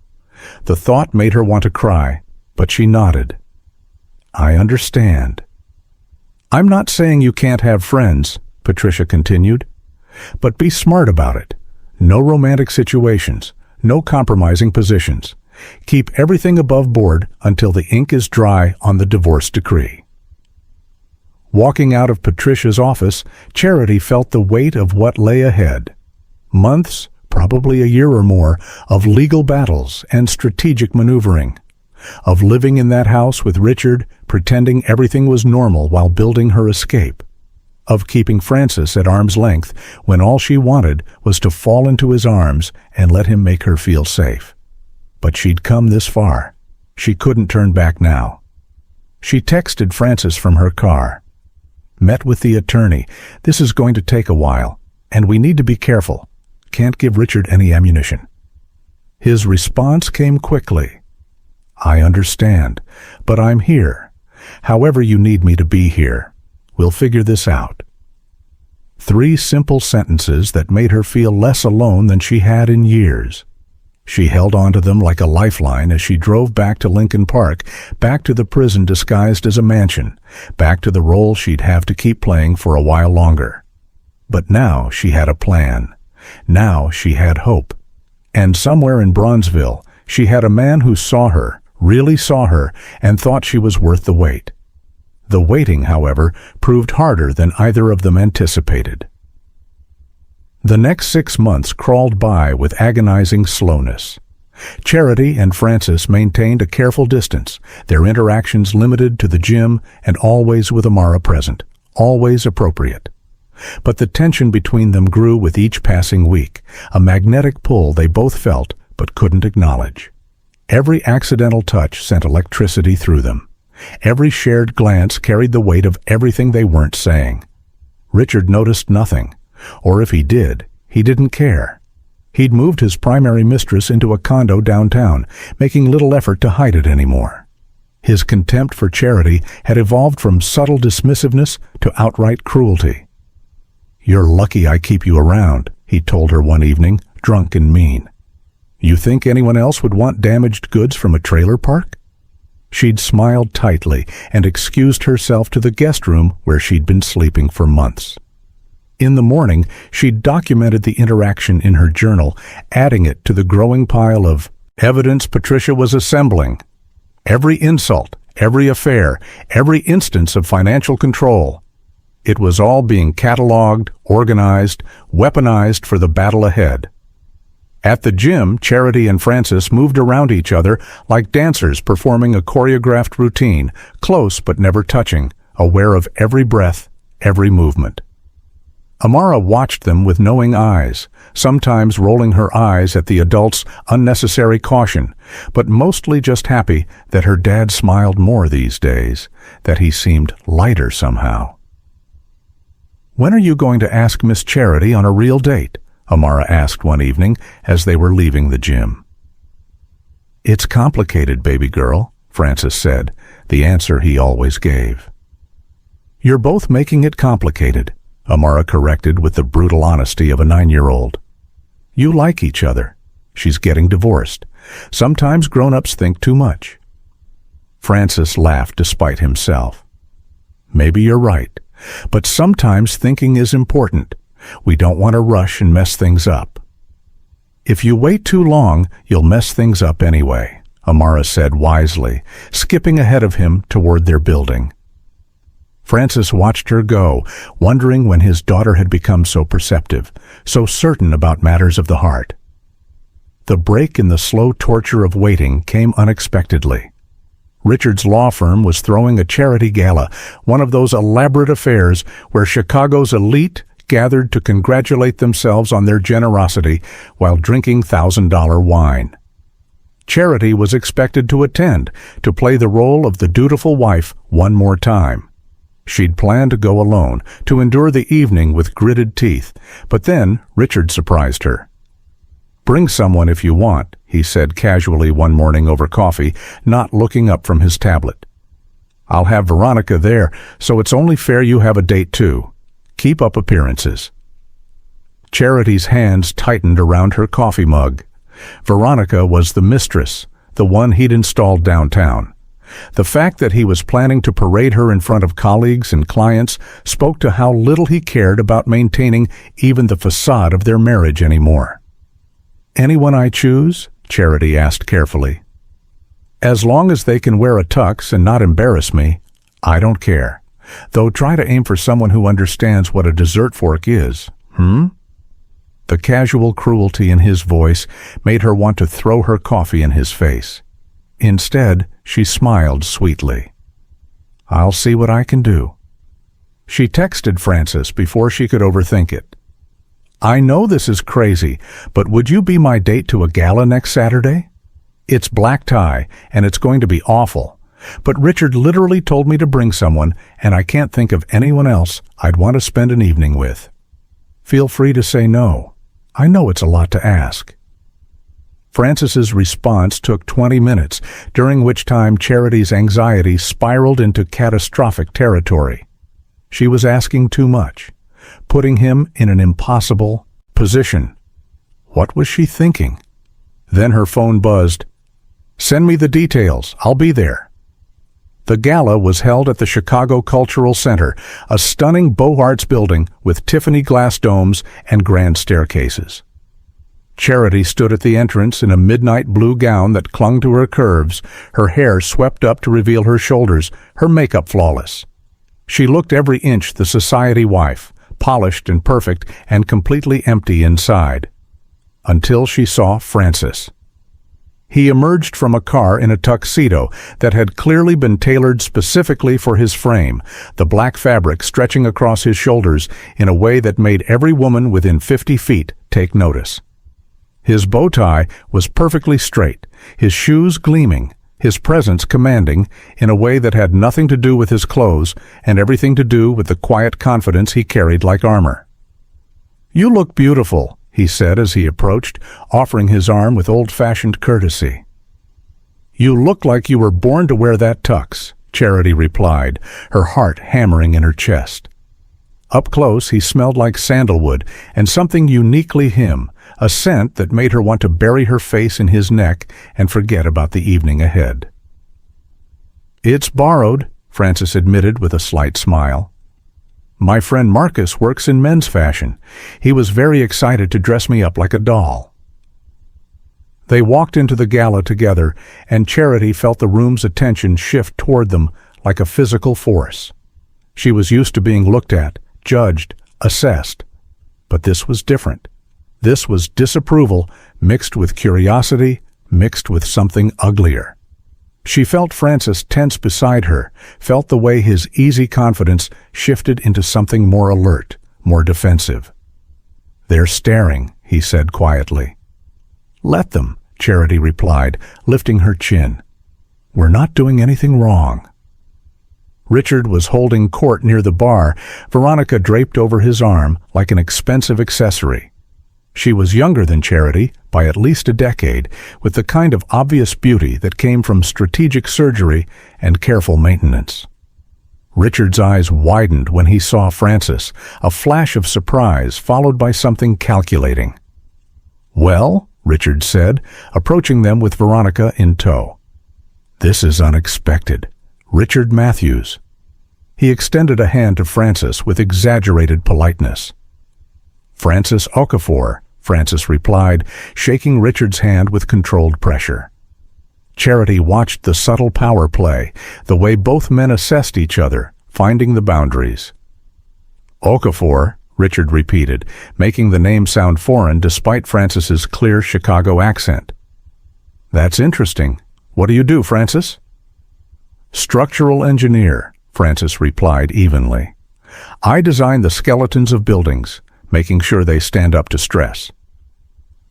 The thought made her want to cry, but she nodded. "I understand." "I'm not saying you can't have friends," Patricia continued, "but be smart about it. No romantic situations, no compromising positions. Keep everything above board until the ink is dry on the divorce decree." Walking out of Patricia's office, Charity felt the weight of what lay ahead. Months, probably a year or more, of legal battles and strategic maneuvering. Of living in that house with Richard, pretending everything was normal while building her escape. Of keeping Francis at arm's length when all she wanted was to fall into his arms and let him make her feel safe. But she'd come this far. She couldn't turn back now. She texted Francis from her car. "Met with the attorney. This is going to take a while, and we need to be careful. Can't give Richard any ammunition." His response came quickly. "I understand, but I'm here. However you need me to be here. We'll figure this out." 3 simple sentences that made her feel less alone than she had in years. She held on to them like a lifeline as she drove back to Lincoln Park, back to the prison disguised as a mansion, back to the role she'd have to keep playing for a while longer. But now she had a plan. Now she had hope. And somewhere in Bronzeville, she had a man who saw her, really saw her, and thought she was worth the wait. The waiting, however, proved harder than either of them anticipated. The next 6 months crawled by with agonizing slowness. Charity and Francis maintained a careful distance, their interactions limited to the gym and always with Amara present, always appropriate. But the tension between them grew with each passing week, a magnetic pull they both felt but couldn't acknowledge. Every accidental touch sent electricity through them. Every shared glance carried the weight of everything they weren't saying. Richard noticed nothing, or if he did, he didn't care. He'd moved his primary mistress into a condo downtown, making little effort to hide it anymore. His contempt for Charity had evolved from subtle dismissiveness to outright cruelty. "You're lucky I keep you around," he told her one evening, drunk and mean. "You think anyone else would want damaged goods from a trailer park?" She'd smiled tightly and excused herself to the guest room where she'd been sleeping for months. In the morning, she'd documented the interaction in her journal, adding it to the growing pile of evidence Patricia was assembling. Every insult, every affair, every instance of financial control. It was all being cataloged, organized, weaponized for the battle ahead. At the gym, Charity and Francis moved around each other like dancers performing a choreographed routine, close but never touching, aware of every breath, every movement. Amara watched them with knowing eyes, sometimes rolling her eyes at the adults' unnecessary caution, but mostly just happy that her dad smiled more these days, that he seemed lighter somehow. "When are you going to ask Miss Charity on a real date?" Amara asked one evening as they were leaving the gym. "It's complicated, baby girl," Francis said, the answer he always gave. "You're both making it complicated," Amara corrected with the brutal honesty of a 9-year-old. "You like each other. She's getting divorced. Sometimes grown-ups think too much." Francis laughed despite himself. "Maybe you're right, but sometimes thinking is important. We don't want to rush and mess things up." "If you wait too long, you'll mess things up anyway," Amara said wisely, skipping ahead of him toward their building. Francis watched her go, wondering when his daughter had become so perceptive, so certain about matters of the heart. The break in the slow torture of waiting came unexpectedly. Richard's law firm was throwing a charity gala, one of those elaborate affairs where Chicago's elite gathered to congratulate themselves on their generosity while drinking $1,000 wine. Charity was expected to attend, to play the role of the dutiful wife one more time. She'd planned to go alone, to endure the evening with gritted teeth, but then Richard surprised her. "Bring someone if you want," he said casually one morning over coffee, not looking up from his tablet. "I'll have Veronica there, so it's only fair you have a date too. Keep up appearances." Charity's hands tightened around her coffee mug. Veronica was the mistress, the one he'd installed downtown. The fact that he was planning to parade her in front of colleagues and clients spoke to how little he cared about maintaining even the facade of their marriage anymore. "Anyone I choose?" Charity asked carefully. "As long as they can wear a tux and not embarrass me, I don't care. Though try to aim for someone who understands what a dessert fork is, The casual cruelty in his voice made her want to throw her coffee in his face. Instead, she smiled sweetly. "I'll see what I can do." She texted Francis before she could overthink it. "I know this is crazy, but would you be my date to a gala next Saturday? It's black tie, and it's going to be awful. But Richard literally told me to bring someone, and I can't think of anyone else I'd want to spend an evening with. Feel free to say no. I know it's a lot to ask." Francis's response took 20 minutes, during which time Charity's anxiety spiraled into catastrophic territory. She was asking too much, putting him in an impossible position. What was she thinking? Then her phone buzzed. "Send me the details. I'll be there." The gala was held at the Chicago Cultural Center, a stunning Beaux Arts building with Tiffany glass domes and grand staircases. Charity stood at the entrance in a midnight blue gown that clung to her curves, her hair swept up to reveal her shoulders, her makeup flawless. She looked every inch the society wife, polished and perfect and completely empty inside. Until she saw Francis. He emerged from a car in a tuxedo that had clearly been tailored specifically for his frame, the black fabric stretching across his shoulders in a way that made every woman within 50 feet take notice. His bow tie was perfectly straight, his shoes gleaming, his presence commanding in a way that had nothing to do with his clothes and everything to do with the quiet confidence he carried like armor. "You look beautiful," he said as he approached, offering his arm with old-fashioned courtesy. "You look like you were born to wear that tux," Charity replied, her heart hammering in her chest. Up close, he smelled like sandalwood and something uniquely him, a scent that made her want to bury her face in his neck and forget about the evening ahead. "It's borrowed," Frances admitted with a slight smile. "My friend Marcus works in men's fashion. He was very excited to dress me up like a doll." They walked into the gala together, and Charity felt the room's attention shift toward them like a physical force. She was used to being looked at, judged, assessed. But this was different. This was disapproval mixed with curiosity, mixed with something uglier. She felt Francis tense beside her, felt the way his easy confidence shifted into something more alert, more defensive. "They're staring," he said quietly. "Let them," Charity replied, lifting her chin. "We're not doing anything wrong." Richard was holding court near the bar, Veronica draped over his arm like an expensive accessory. She was younger than Charity by at least a decade, with the kind of obvious beauty that came from strategic surgery and careful maintenance. Richard's eyes widened when he saw Francis, a flash of surprise followed by something calculating. "Well," Richard said, approaching them with Veronica in tow. "This is unexpected. Richard Matthews." He extended a hand to Francis with exaggerated politeness. "Francis Okafor," Francis replied, shaking Richard's hand with controlled pressure. Charity watched the subtle power play, the way both men assessed each other, finding the boundaries. "Okafor," Richard repeated, making the name sound foreign despite Francis's clear Chicago accent. "That's interesting. What do you do, Francis?" "Structural engineer," Francis replied evenly. "I design the skeletons of buildings, making sure they stand up to stress."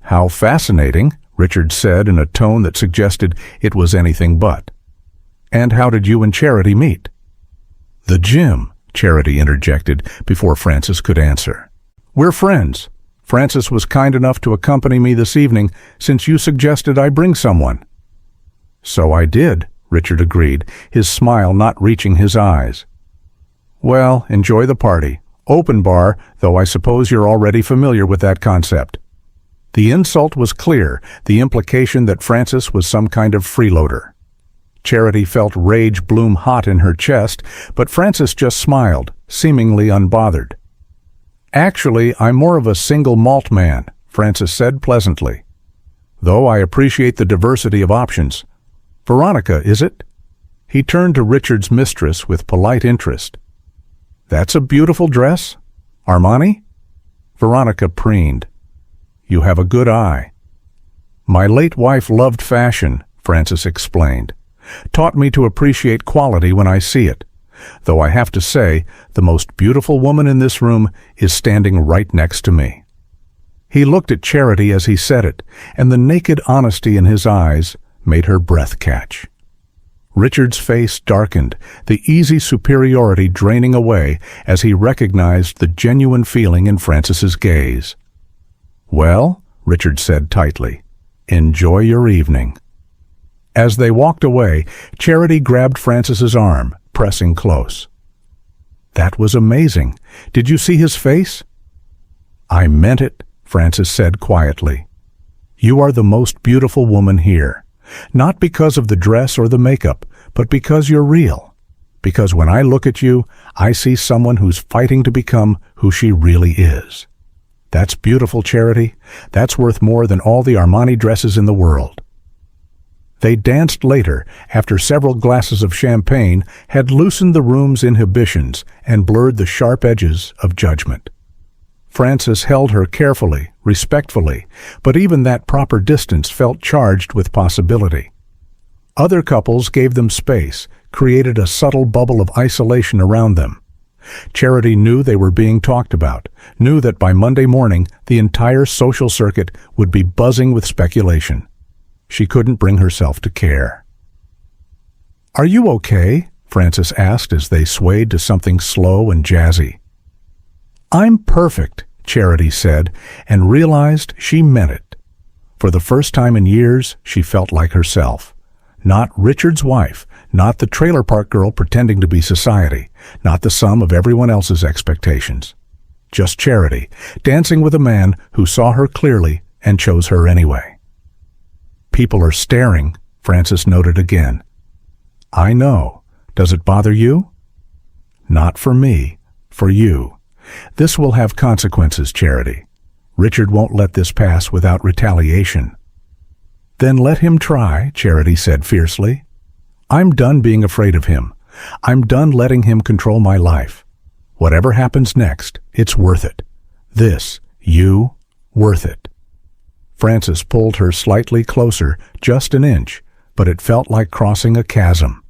"How fascinating," Richard said in a tone that suggested it was anything but. "And how did you and Charity meet?" "The gym," Charity interjected before Francis could answer. "We're friends. Francis was kind enough to accompany me this evening since you suggested I bring someone." "So I did," Richard agreed, his smile not reaching his eyes. "Well, enjoy the party. Open bar, though I suppose you're already familiar with that concept." The insult was clear, the implication that Francis was some kind of freeloader. Charity felt rage bloom hot in her chest, but Francis just smiled, seemingly unbothered. "Actually, I'm more of a single malt man," Francis said pleasantly. "Though I appreciate the diversity of options. Veronica, is it?" He turned to Richard's mistress with polite interest. "That's a beautiful dress? Armani?" Veronica preened. "You have a good eye." "My late wife loved fashion," Francis explained. "Taught me to appreciate quality when I see it. Though I have to say, the most beautiful woman in this room is standing right next to me." He looked at Charity as he said it, and the naked honesty in his eyes made her breath catch. Richard's face darkened, the easy superiority draining away as he recognized the genuine feeling in Francis's gaze. "Well," Richard said tightly, "enjoy your evening." As they walked away, Charity grabbed Francis's arm, pressing close. "That was amazing. Did you see his face?" "I meant it," Francis said quietly. "You are the most beautiful woman here. Not because of the dress or the makeup, but because you're real. Because when I look at you, I see someone who's fighting to become who she really is. That's beautiful, Charity. That's worth more than all the Armani dresses in the world." They danced later, after several glasses of champagne had loosened the room's inhibitions and blurred the sharp edges of judgment. Frances held her carefully, respectfully, but even that proper distance felt charged with possibility. Other couples gave them space, created a subtle bubble of isolation around them. Charity knew they were being talked about, knew that by Monday morning the entire social circuit would be buzzing with speculation. She couldn't bring herself to care. "Are you okay?" Frances asked as they swayed to something slow and jazzy. "I'm perfect," Charity said, and realized she meant it. For the first time in years, she felt like herself. Not Richard's wife, not the trailer park girl pretending to be society, not the sum of everyone else's expectations. Just Charity, dancing with a man who saw her clearly and chose her anyway. "People are staring," Frances noted again. "I know. Does it bother you?" "Not for me, for you. This will have consequences, Charity. Richard won't let this pass without retaliation." "Then let him try," Charity said fiercely. "I'm done being afraid of him. I'm done letting him control my life. Whatever happens next, it's worth it. This, you, worth it." Frances pulled her slightly closer, just an inch, but it felt like crossing a chasm.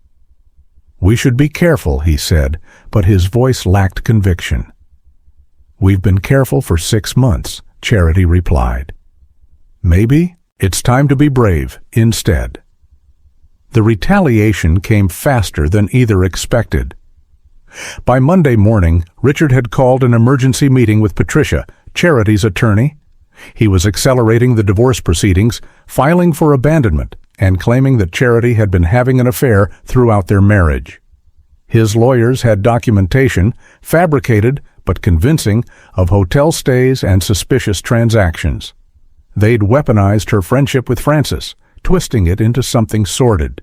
"We should be careful," he said, but his voice lacked conviction. "We've been careful for 6 months," Charity replied. "Maybe it's time to be brave instead." The retaliation came faster than either expected. By Monday morning, Richard had called an emergency meeting with Patricia, Charity's attorney. He was accelerating the divorce proceedings, filing for abandonment, and claiming that Charity had been having an affair throughout their marriage. His lawyers had documentation, fabricated but convincing, of hotel stays and suspicious transactions. They'd weaponized her friendship with Frances, twisting it into something sordid.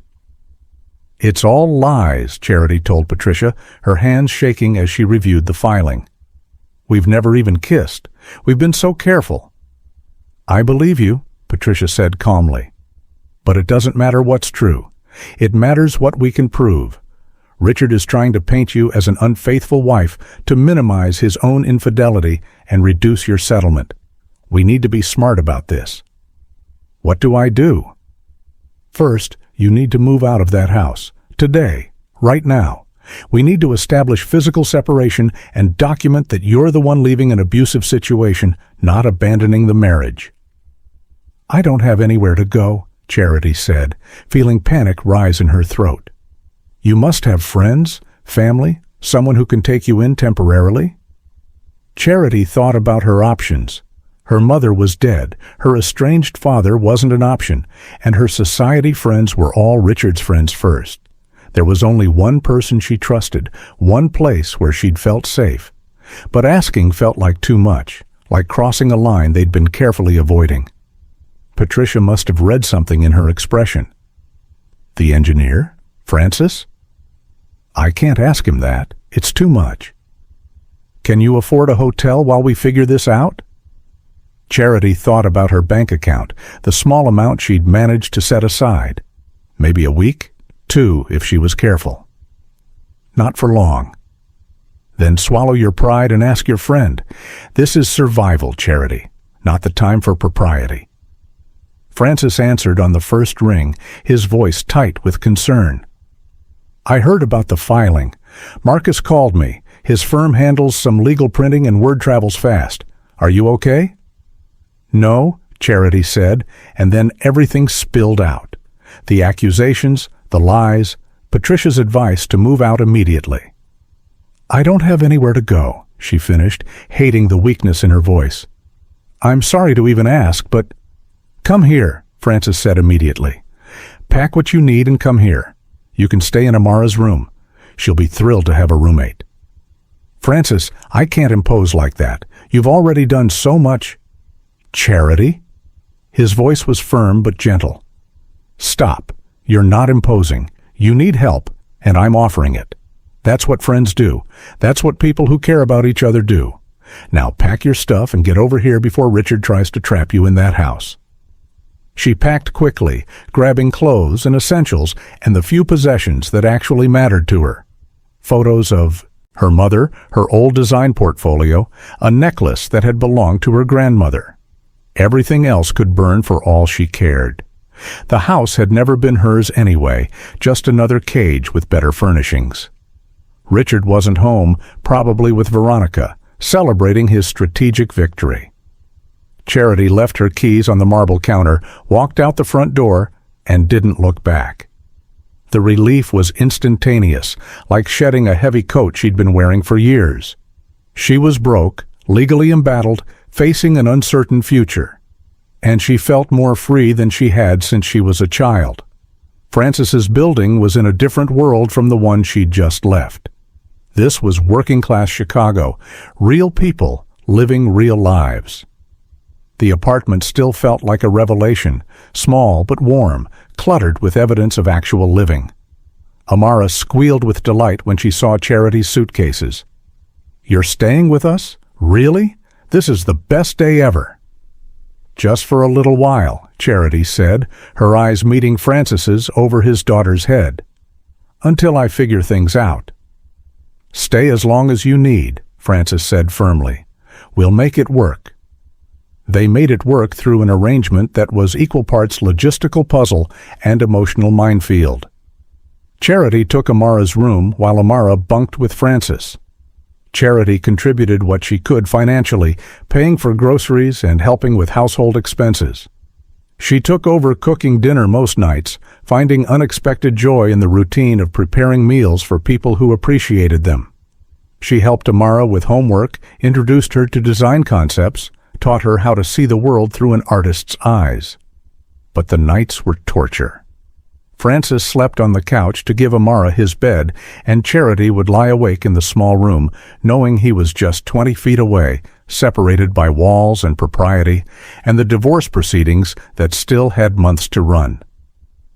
"It's all lies," Charity told Patricia, her hands shaking as she reviewed the filing. "We've never even kissed. We've been so careful." "I believe you," Patricia said calmly. "But it doesn't matter what's true. It matters what we can prove. Richard is trying to paint you as an unfaithful wife to minimize his own infidelity and reduce your settlement. We need to be smart about this." "What do I do?" "First, you need to move out of that house. Today. Right now. We need to establish physical separation and document that you're the one leaving an abusive situation, not abandoning the marriage." "I don't have anywhere to go," Charity said, feeling panic rise in her throat. "You must have friends, family, someone who can take you in temporarily." Charity thought about her options. Her mother was dead, her estranged father wasn't an option, and her society friends were all Richard's friends first. There was only one person she trusted, one place where she'd felt safe. But asking felt like too much, like crossing a line they'd been carefully avoiding. Patricia must have read something in her expression. "The engineer? Francis?" "I can't ask him that. It's too much." "Can you afford a hotel while we figure this out?" Charity thought about her bank account, the small amount she'd managed to set aside. Maybe a week? 2, if she was careful. "Not for long." "Then swallow your pride and ask your friend. This is survival, Charity, not the time for propriety." Francis answered on the first ring, his voice tight with concern. "I heard about the filing. Marcus called me. His firm handles some legal printing and word travels fast. Are you okay?" "No," Charity said, and then everything spilled out. The accusations, the lies, Patricia's advice to move out immediately. "I don't have anywhere to go," she finished, hating the weakness in her voice. "I'm sorry to even ask, but—" "Come here," Francis said immediately. "Pack what you need and come here. You can stay in Amara's room. She'll be thrilled to have a roommate." "Francis, I can't impose like that. You've already done so much—" "Charity?" His voice was firm but gentle. "Stop. You're not imposing. You need help, and I'm offering it. That's what friends do. That's what people who care about each other do. Now pack your stuff and get over here before Richard tries to trap you in that house." She packed quickly, grabbing clothes and essentials and the few possessions that actually mattered to her. Photos of Her mother, her old design portfolio, a necklace that had belonged to her grandmother. Everything else could burn for all she cared. The house had never been hers anyway, just another cage with better furnishings. Richard wasn't home, probably with Veronica, celebrating his strategic victory. Charity left her keys on the marble counter, walked out the front door, and didn't look back. The relief was instantaneous, like shedding a heavy coat she'd been wearing for years. She was broke, legally embattled, facing an uncertain future. And she felt more free than she had since she was a child. Frances's building was in a different world from the one she'd just left. This was working-class Chicago, real people living real lives. The apartment still felt like a revelation, small but warm, cluttered with evidence of actual living. Amara squealed with delight when she saw Charity's suitcases. "You're staying with us? Really? This is the best day ever." "Just for a little while," Charity said, her eyes meeting Frances's over his daughter's head. "Until I figure things out." "Stay as long as you need," Frances said firmly. "We'll make it work." They made it work through an arrangement that was equal parts logistical puzzle and emotional minefield. Charity took Amara's room while Amara bunked with Frances. Charity contributed what she could financially, paying for groceries and helping with household expenses. She took over cooking dinner most nights, finding unexpected joy in the routine of preparing meals for people who appreciated them. She helped Amara with homework, introduced her to design concepts, taught her how to see the world through an artist's eyes. But the nights were torture. Frances slept on the couch to give Amara his bed, and Charity would lie awake in the small room, knowing he was just 20 feet away, separated by walls and propriety, and the divorce proceedings that still had months to run.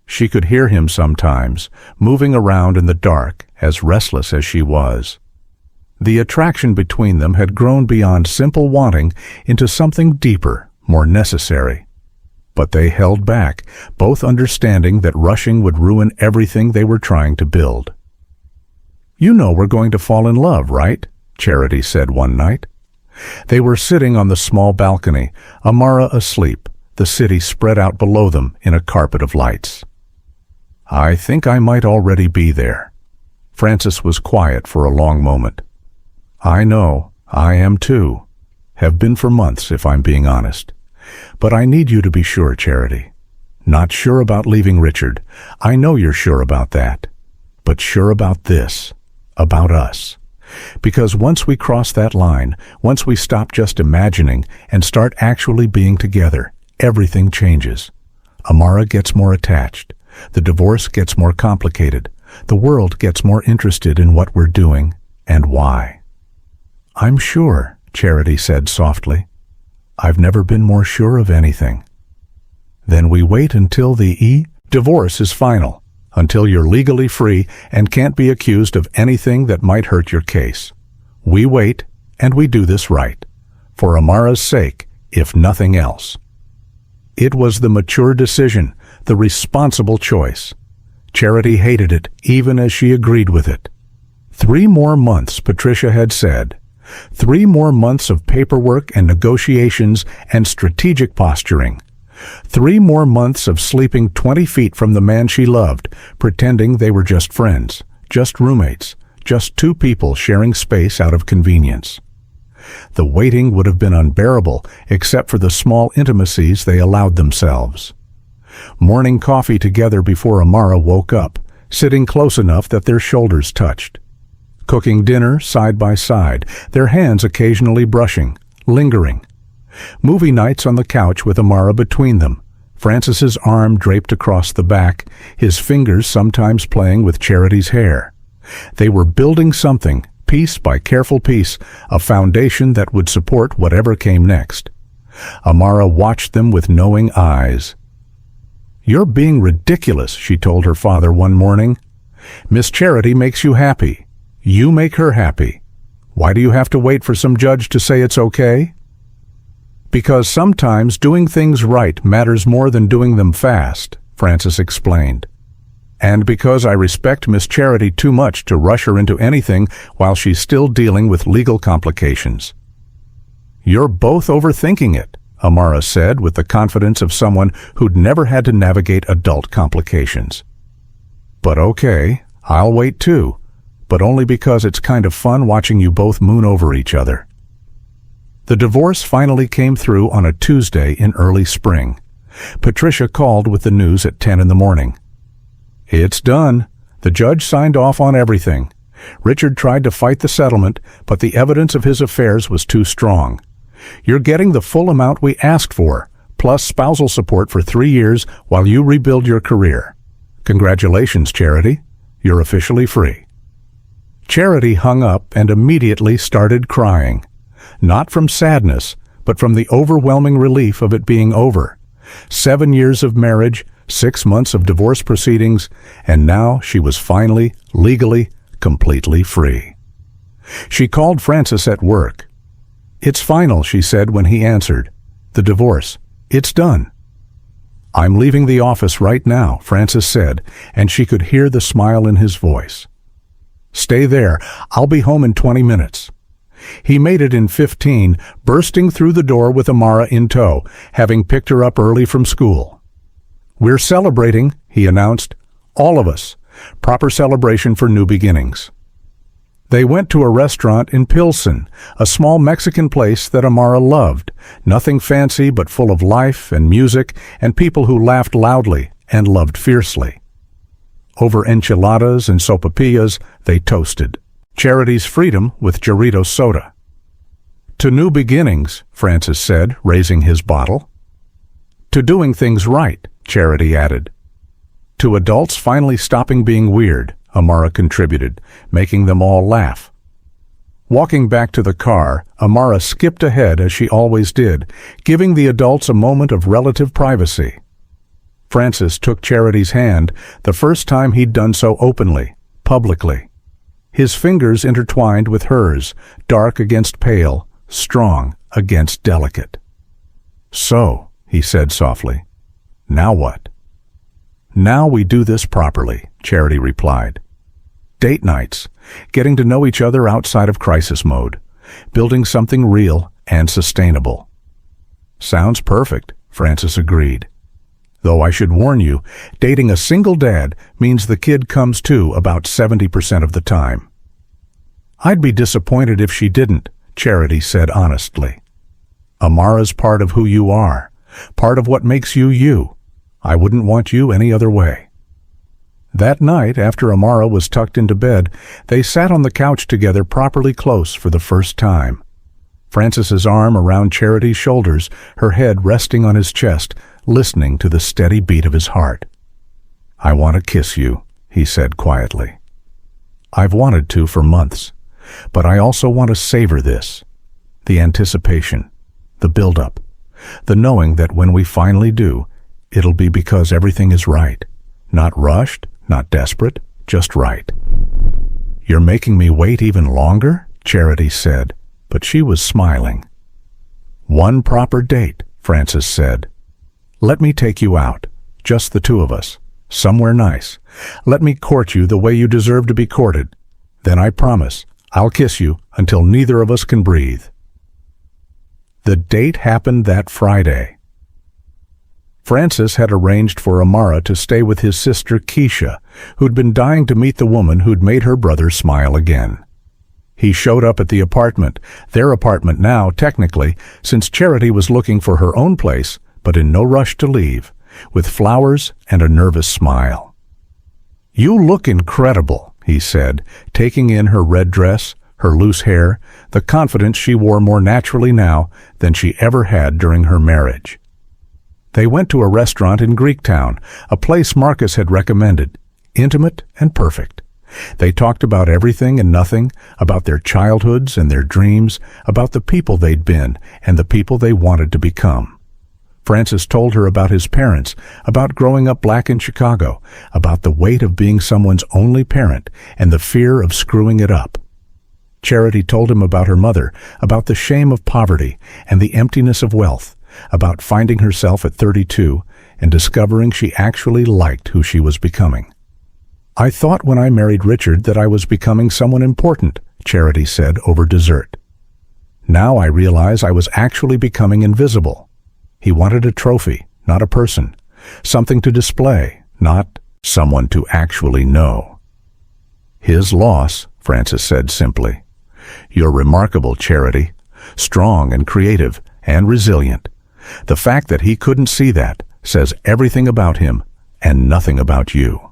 She could hear him sometimes, moving around in the dark, as restless as she was. The attraction between them had grown beyond simple wanting into something deeper, more necessary. But they held back, both understanding that rushing would ruin everything they were trying to build. "You know we're going to fall in love, right?" Charity said one night. They were sitting on the small balcony, Amara asleep, the city spread out below them in a carpet of lights. "I think I might already be there." Frances was quiet for a long moment. "I know, I am too. Have been for months, if I'm being honest. But I need you to be sure, Charity. Not sure about leaving Richard. I know you're sure about that. But sure about this, about us. Because once we cross that line, once we stop just imagining and start actually being together, everything changes. Amara gets more attached. The divorce gets more complicated. The world gets more interested in what we're doing and why." "I'm sure," Charity said softly. "I've never been more sure of anything." "Then we wait until the divorce is final, until you're legally free and can't be accused of anything that might hurt your case. We wait, and we do this right, for Amara's sake, if nothing else." It was the mature decision, the responsible choice. Charity hated it, even as she agreed with it. 3 more months, Patricia had said. 3 more months of paperwork and negotiations and strategic posturing. 3 more months of sleeping 20 feet from the man she loved, pretending they were just friends, just roommates, just 2 people sharing space out of convenience. The waiting would have been unbearable except for the small intimacies they allowed themselves. Morning coffee together before Amara woke up, sitting close enough that their shoulders touched. Cooking dinner side by side, their hands occasionally brushing, lingering. Movie nights on the couch with Amara between them, Frances's arm draped across the back, his fingers sometimes playing with Charity's hair. They were building something, piece by careful piece, a foundation that would support whatever came next. Amara watched them with knowing eyes. "You're being ridiculous," she told her father one morning. "Miss Charity makes you happy. You make her happy. Why do you have to wait for some judge to say it's okay?" "Because sometimes doing things right matters more than doing them fast," Frances explained. And because I respect Miss Charity too much to rush her into anything while she's still dealing with legal complications." "You're both overthinking it," Amara said with the confidence of someone who'd never had to navigate adult complications. "But okay, I'll wait too, but only because it's kind of fun watching you both moon over each other." The divorce finally came through on a Tuesday in early spring. Patricia called with the news at 10 in the morning. "It's done. The judge signed off on everything. Richard tried to fight the settlement, but the evidence of his affairs was too strong. You're getting the full amount we asked for, plus spousal support for 3 years while you rebuild your career. Congratulations, Charity. You're officially free." Charity hung up and immediately started crying. Not from sadness, but from the overwhelming relief of it being over. 7 years of marriage, 6 months of divorce proceedings, and now she was finally, legally, completely free. She called Francis at work. "It's final," she said when he answered. "The divorce. It's done." "I'm leaving the office right now," Francis said, and she could hear the smile in his voice. "Stay there. I'll be home in 20 minutes." He made it in 15, bursting through the door with Amara in tow, having picked her up early from school. "We're celebrating," he announced. "All of us. Proper celebration for new beginnings." They went to a restaurant in Pilsen, a small Mexican place that Amara loved, nothing fancy but full of life and music and people who laughed loudly and loved fiercely. Over enchiladas and sopapillas, they toasted. Charity's freedom with Jarrito soda. "To new beginnings," Francis said, raising his bottle. "To doing things right," Charity added. "To adults finally stopping being weird," Amara contributed, making them all laugh. Walking back to the car, Amara skipped ahead as she always did, giving the adults a moment of relative privacy. Francis took Charity's hand, the first time he'd done so openly, publicly. His fingers intertwined with hers, dark against pale, strong against delicate. "So," he said softly, "now what?" "Now we do this properly," Charity replied. "Date nights, getting to know each other outside of crisis mode, building something real and sustainable." "Sounds perfect," Francis agreed. "Though I should warn you, dating a single dad means the kid comes to about 70% of the time." "I'd be disappointed if she didn't," Charity said honestly. "Amara's part of who you are, part of what makes you you. I wouldn't want you any other way." That night, after Amara was tucked into bed, they sat on the couch together properly close for the first time. Francis's arm around Charity's shoulders, her head resting on his chest, listening to the steady beat of his heart. "I want to kiss you," he said quietly. "I've wanted to for months, but I also want to savor this. The anticipation, the build-up, the knowing that when we finally do, it'll be because everything is right. Not rushed, not desperate, just right." "You're making me wait even longer?" Charity said, but she was smiling. "One proper date," Francis said. "Let me take you out, just the two of us, somewhere nice. Let me court you the way you deserve to be courted. Then I promise I'll kiss you until neither of us can breathe." The date happened that Friday. Francis had arranged for Amara to stay with his sister Keisha, who'd been dying to meet the woman who'd made her brother smile again. He showed up at the apartment, their apartment now, technically, since Charity was looking for her own place, but in no rush to leave, with flowers and a nervous smile. "You look incredible," he said, taking in her red dress, her loose hair, the confidence she wore more naturally now than she ever had during her marriage. They went to a restaurant in Greektown, a place Marcus had recommended, intimate and perfect. They talked about everything and nothing, about their childhoods and their dreams, about the people they'd been and the people they wanted to become. Francis told her about his parents, about growing up black in Chicago, about the weight of being someone's only parent and the fear of screwing it up. Charity told him about her mother, about the shame of poverty and the emptiness of wealth, about finding herself at 32 and discovering she actually liked who she was becoming. "I thought when I married Richard that I was becoming someone important," Charity said over dessert. "Now I realize I was actually becoming invisible." He wanted a trophy, not a person. Something to display, not someone to actually know. "His loss," Frances said simply. "You're remarkable, Charity. Strong and creative and resilient. The fact that he couldn't see that says everything about him and nothing about you."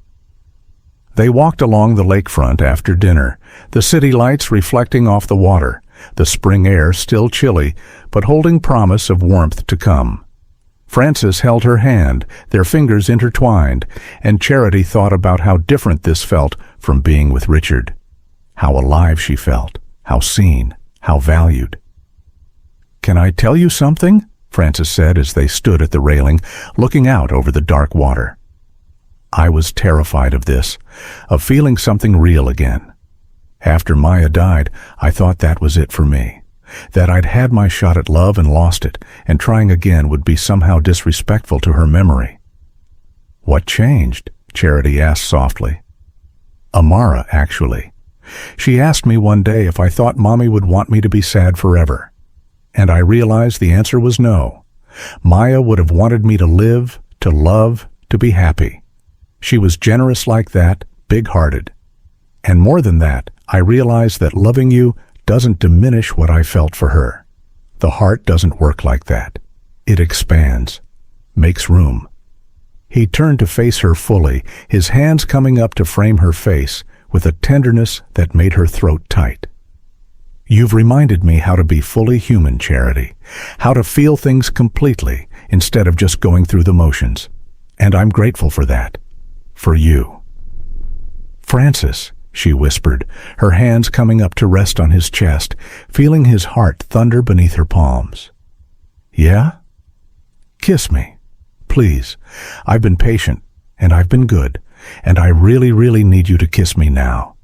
They walked along the lakefront after dinner, the city lights reflecting off the water, the spring air still chilly, but holding promise of warmth to come. Frances held her hand, their fingers intertwined, and Charity thought about how different this felt from being with Richard. How alive she felt, how seen, how valued. "Can I tell you something?" Frances said as they stood at the railing, looking out over the dark water. "I was terrified of this, of feeling something real again. After Maya died, I thought that was it for me, that I'd had my shot at love and lost it, and trying again would be somehow disrespectful to her memory." "What changed?" Charity asked softly. "Amara, actually. She asked me one day if I thought Mommy would want me to be sad forever. And I realized the answer was no. Maya would have wanted me to live, to love, to be happy. She was generous like that, big-hearted. And more than that, I realized that loving you doesn't diminish what I felt for her. The heart doesn't work like that. It expands, makes room." He turned to face her fully, his hands coming up to frame her face, with a tenderness that made her throat tight. "You've reminded me how to be fully human, Charity, how to feel things completely instead of just going through the motions. And I'm grateful for that. For you." "Frances," she whispered, her hands coming up to rest on his chest, feeling his heart thunder beneath her palms. "Yeah? Kiss me, please. I've been patient, and I've been good, and I really, really need you to kiss me now."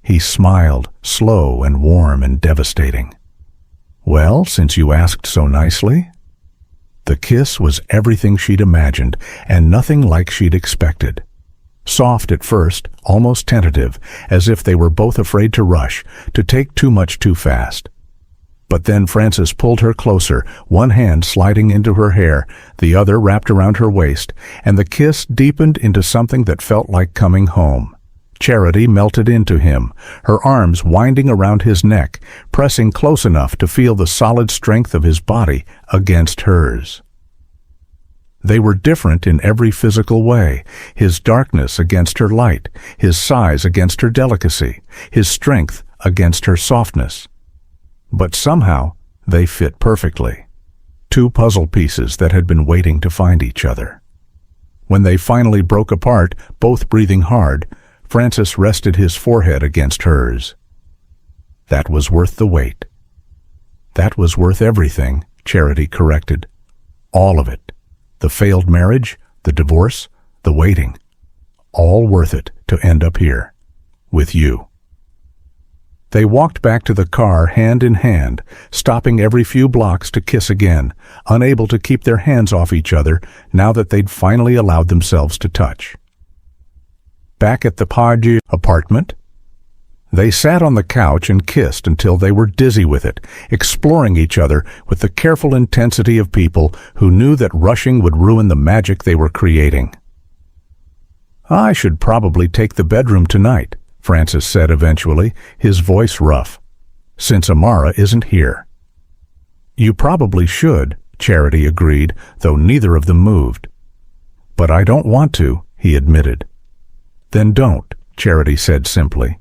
He smiled, slow and warm and devastating. "Well, since you asked so nicely." The kiss was everything she'd imagined, and nothing like she'd expected. Soft at first, almost tentative, as if they were both afraid to rush, to take too much too fast. But then Frances pulled her closer, one hand sliding into her hair, the other wrapped around her waist, and the kiss deepened into something that felt like coming home. Charity melted into him, her arms winding around his neck, pressing close enough to feel the solid strength of his body against hers. They were different in every physical way, his darkness against her light, his size against her delicacy, his strength against her softness. But somehow they fit perfectly. Two puzzle pieces that had been waiting to find each other. When they finally broke apart, both breathing hard, Frances rested his forehead against hers. "That was worth the wait." "That was worth everything," Charity corrected. "All of it. The failed marriage, the divorce, the waiting. All worth it to end up here. With you." They walked back to the car hand in hand, stopping every few blocks to kiss again, unable to keep their hands off each other now that they'd finally allowed themselves to touch. Back at the Page apartment, they sat on the couch and kissed until they were dizzy with it, exploring each other with the careful intensity of people who knew that rushing would ruin the magic they were creating. "I should probably take the bedroom tonight," Frances said eventually, his voice rough, "since Amara isn't here." "You probably should," Charity agreed, though neither of them moved. "But I don't want to," he admitted. "Then don't," Charity said simply.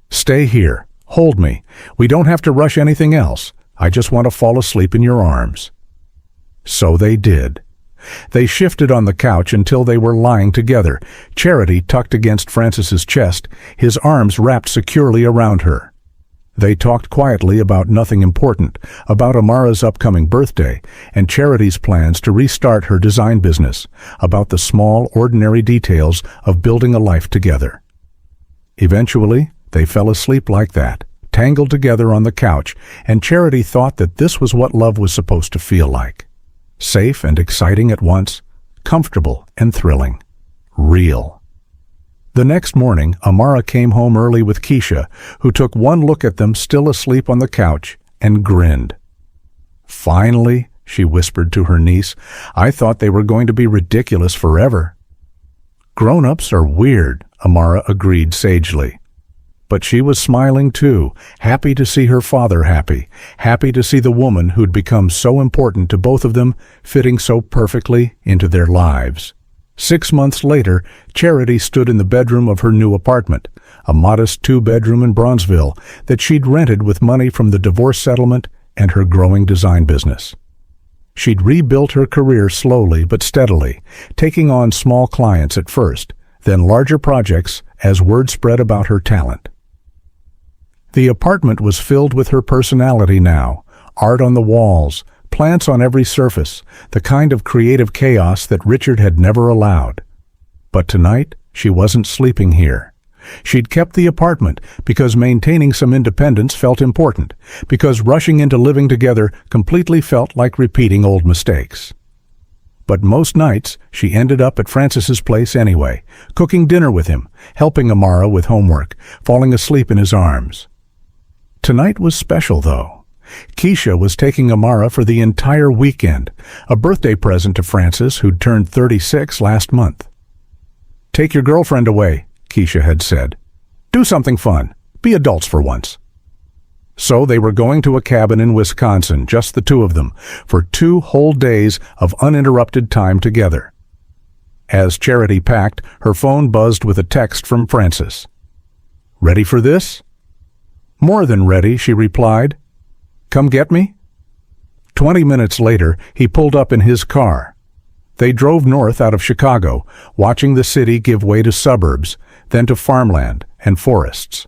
"Stay here. Hold me. We don't have to rush anything else. I just want to fall asleep in your arms." So they did. They shifted on the couch until they were lying together, Charity tucked against Frances's chest, his arms wrapped securely around her. They talked quietly about nothing important, about Amara's upcoming birthday, and Charity's plans to restart her design business, about the small, ordinary details of building a life together. Eventually, they fell asleep like that, tangled together on the couch, and Charity thought that this was what love was supposed to feel like. Safe and exciting at once, comfortable and thrilling, real. The next morning, Amara came home early with Keisha, who took one look at them still asleep on the couch and grinned. "Finally," she whispered to her niece, "I thought they were going to be ridiculous forever." "Grown-ups are weird," Amara agreed sagely. But she was smiling too, happy to see her father happy, happy to see the woman who'd become so important to both of them fitting so perfectly into their lives. 6 months later, Charity stood in the bedroom of her new apartment, a modest 2-bedroom in Bronzeville that she'd rented with money from the divorce settlement and her growing design business. She'd rebuilt her career slowly but steadily, taking on small clients at first, then larger projects as word spread about her talent. The apartment was filled with her personality now, art on the walls, plants on every surface, the kind of creative chaos that Richard had never allowed. But tonight, she wasn't sleeping here. She'd kept the apartment because maintaining some independence felt important, because rushing into living together completely felt like repeating old mistakes. But most nights, she ended up at Francis's place anyway, cooking dinner with him, helping Amara with homework, falling asleep in his arms. Tonight was special, though. Keisha was taking Amara for the entire weekend, a birthday present to Francis, who'd turned 36 last month. "Take your girlfriend away," Keisha had said. "Do something fun. Be adults for once." So they were going to a cabin in Wisconsin, just the two of them, for 2 whole days of uninterrupted time together. As Charity packed, her phone buzzed with a text from Francis. "Ready for this?" "More than ready," she replied. "Come get me?" 20 minutes later, he pulled up in his car. They drove north out of Chicago, watching the city give way to suburbs, then to farmland and forests.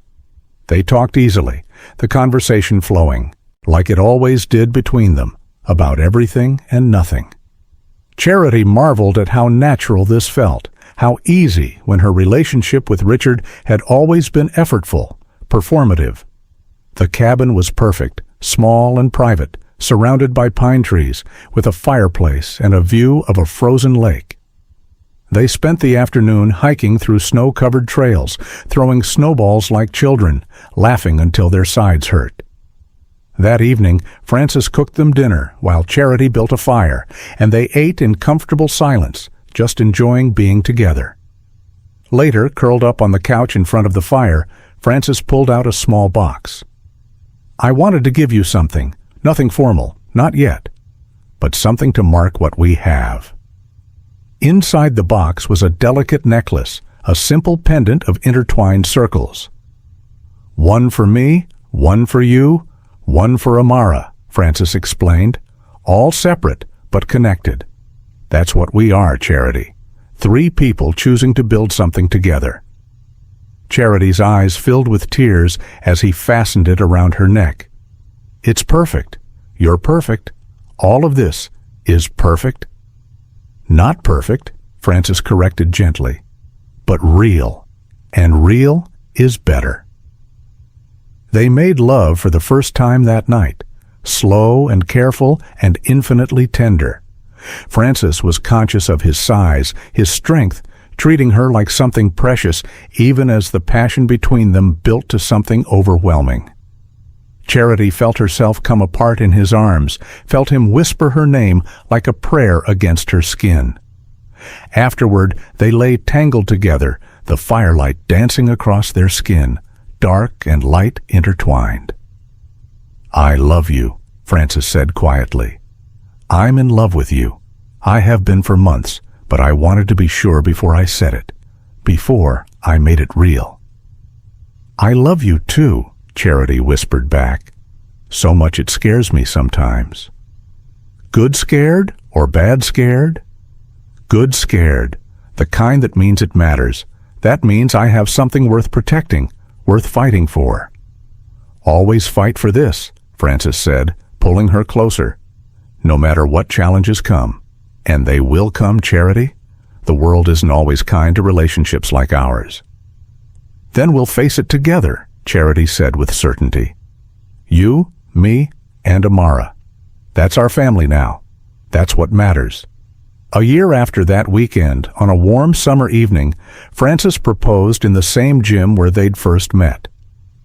They talked easily, the conversation flowing, like it always did between them, about everything and nothing. Charity marveled at how natural this felt, how easy when her relationship with Richard had always been effortful, performative. The cabin was perfect, small and private, surrounded by pine trees, with a fireplace and a view of a frozen lake. They spent the afternoon hiking through snow-covered trails, throwing snowballs like children, laughing until their sides hurt. That evening, Francis cooked them dinner while Charity built a fire, and they ate in comfortable silence, just enjoying being together. Later, curled up on the couch in front of the fire, Francis pulled out a small box. "I wanted to give you something. Nothing formal, not yet, but something to mark what we have." Inside the box was a delicate necklace, a simple pendant of intertwined circles. "One for me, one for you, one for Amara," Francis explained. "All separate, but connected. That's what we are, Charity. 3 people choosing to build something together." Charity's eyes filled with tears as he fastened it around her neck. "It's perfect. You're perfect. All of this is perfect." "Not perfect," Francis corrected gently, "but real. And real is better." They made love for the first time that night, slow and careful and infinitely tender. Francis was conscious of his size, his strength, treating her like something precious, even as the passion between them built to something overwhelming. Charity felt herself come apart in his arms, felt him whisper her name like a prayer against her skin. Afterward, they lay tangled together, the firelight dancing across their skin, dark and light intertwined. "I love you," Francis said quietly. "I'm in love with you. I have been for months, but I wanted to be sure before I said it, before I made it real." "I love you too," Charity whispered back. "So much it scares me sometimes." "Good scared or bad scared?" "Good scared. The kind that means it matters. That means I have something worth protecting, worth fighting for." "Always fight for this," Francis said, pulling her closer. "No matter what challenges come. And they will come, Charity. The world isn't always kind to relationships like ours." "Then we'll face it together," Charity said with certainty. "You, me, and Amara. That's our family now. That's what matters. A year after that weekend, on a warm summer evening, Francis proposed in the same gym where they'd first met.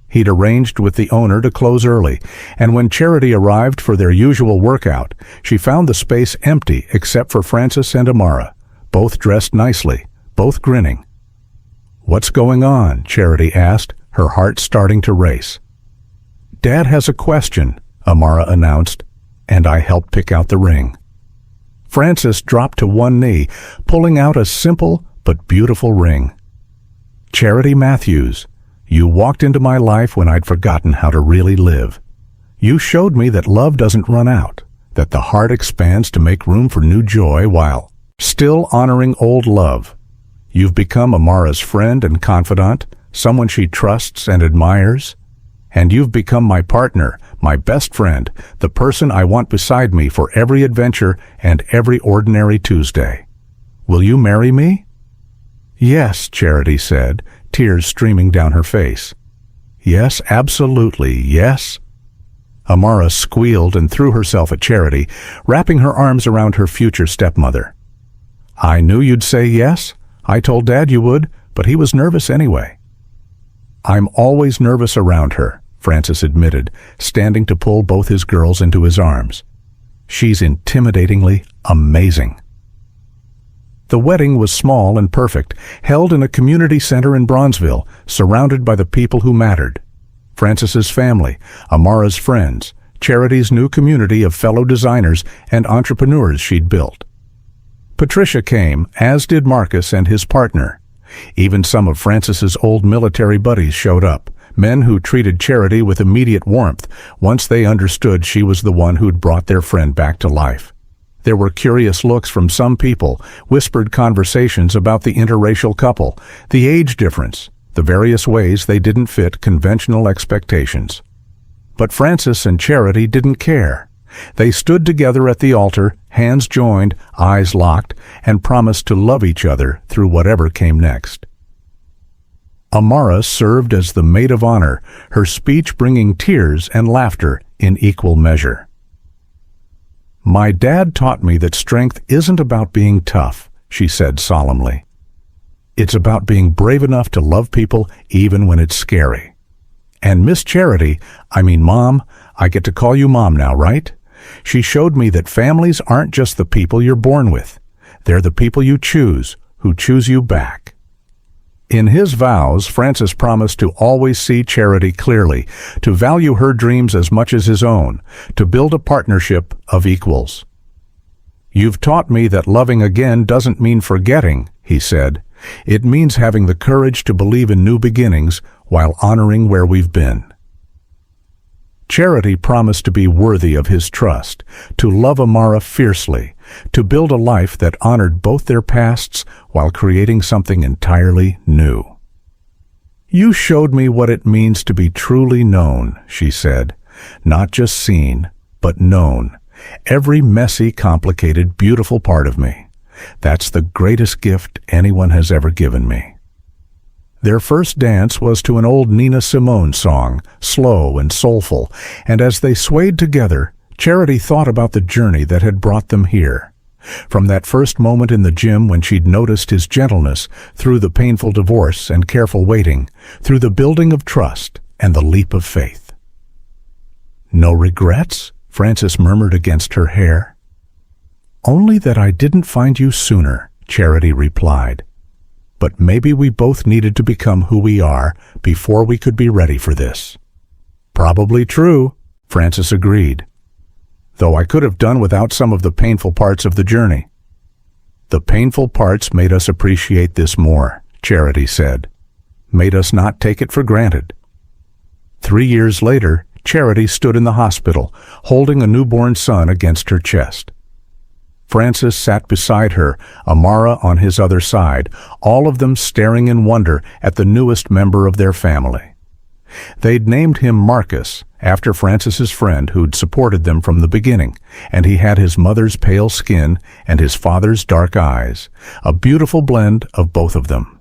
He'd arranged with the owner to close early, and when Charity arrived for their usual workout, she found the space empty except for Francis and Amara, both dressed nicely, both grinning. "What's going on?" Charity asked, her heart starting to race. "Dad has a question," Amara announced, and I helped pick out the ring. Francis dropped to one knee, pulling out a simple but beautiful ring. "Charity Matthews, you walked into my life when I'd forgotten how to really live. You showed me that love doesn't run out, that the heart expands to make room for new joy while still honoring old love. You've become Amara's friend and confidant, someone she trusts and admires. And you've become my partner, my best friend, the person I want beside me for every adventure and every ordinary Tuesday. Will you marry me?" "Yes," Charity said, tears streaming down her face. "Yes, absolutely, yes." Amara squealed and threw herself at Charity, wrapping her arms around her future stepmother. "I knew you'd say yes. I told Dad you would, but he was nervous anyway." "I'm always nervous around her," Francis admitted, standing to pull both his girls into his arms. "She's intimidatingly amazing." The wedding was small and perfect, held in a community center in Bronzeville, surrounded by the people who mattered. Francis's family, Amara's friends, Charity's new community of fellow designers and entrepreneurs she'd built. Patricia came, as did Marcus and his partner. Even some of Francis's old military buddies showed up, men who treated Charity with immediate warmth once they understood she was the one who'd brought their friend back to life. There were curious looks from some people, whispered conversations about the interracial couple, the age difference, the various ways they didn't fit conventional expectations. But Francis and Charity didn't care. They stood together at the altar, hands joined, eyes locked, and promised to love each other through whatever came next. Amara served as the maid of honor, her speech bringing tears and laughter in equal measure. "My dad taught me that strength isn't about being tough," she said solemnly. "It's about being brave enough to love people even when it's scary. And Miss Charity, Mom, I get to call you Mom now, right? She showed me that families aren't just the people you're born with. They're the people you choose, who choose you back." In his vows, Francis promised to always see Charity clearly, to value her dreams as much as his own, to build a partnership of equals. "You've taught me that loving again doesn't mean forgetting," he said. "It means having the courage to believe in new beginnings while honoring where we've been." Charity promised to be worthy of his trust, to love Amara fiercely, to build a life that honored both their pasts while creating something entirely new. "You showed me what it means to be truly known," she said. "Not just seen, but known. Every messy, complicated, beautiful part of me. That's the greatest gift anyone has ever given me." Their first dance was to an old Nina Simone song, slow and soulful, and as they swayed together, Charity thought about the journey that had brought them here. From that first moment in the gym when she'd noticed his gentleness, through the painful divorce and careful waiting, through the building of trust and the leap of faith. "No regrets?" Francis murmured against her hair. "Only that I didn't find you sooner," Charity replied. "But maybe we both needed to become who we are before we could be ready for this." "Probably true," Francis agreed. "Though I could have done without some of the painful parts of the journey." "The painful parts made us appreciate this more," Charity said. "Made us not take it for granted." 3 years later, Charity stood in the hospital, holding a newborn son against her chest. Francis sat beside her, Amara on his other side, all of them staring in wonder at the newest member of their family. They'd named him Marcus, after Francis's friend who'd supported them from the beginning, and he had his mother's pale skin and his father's dark eyes, a beautiful blend of both of them.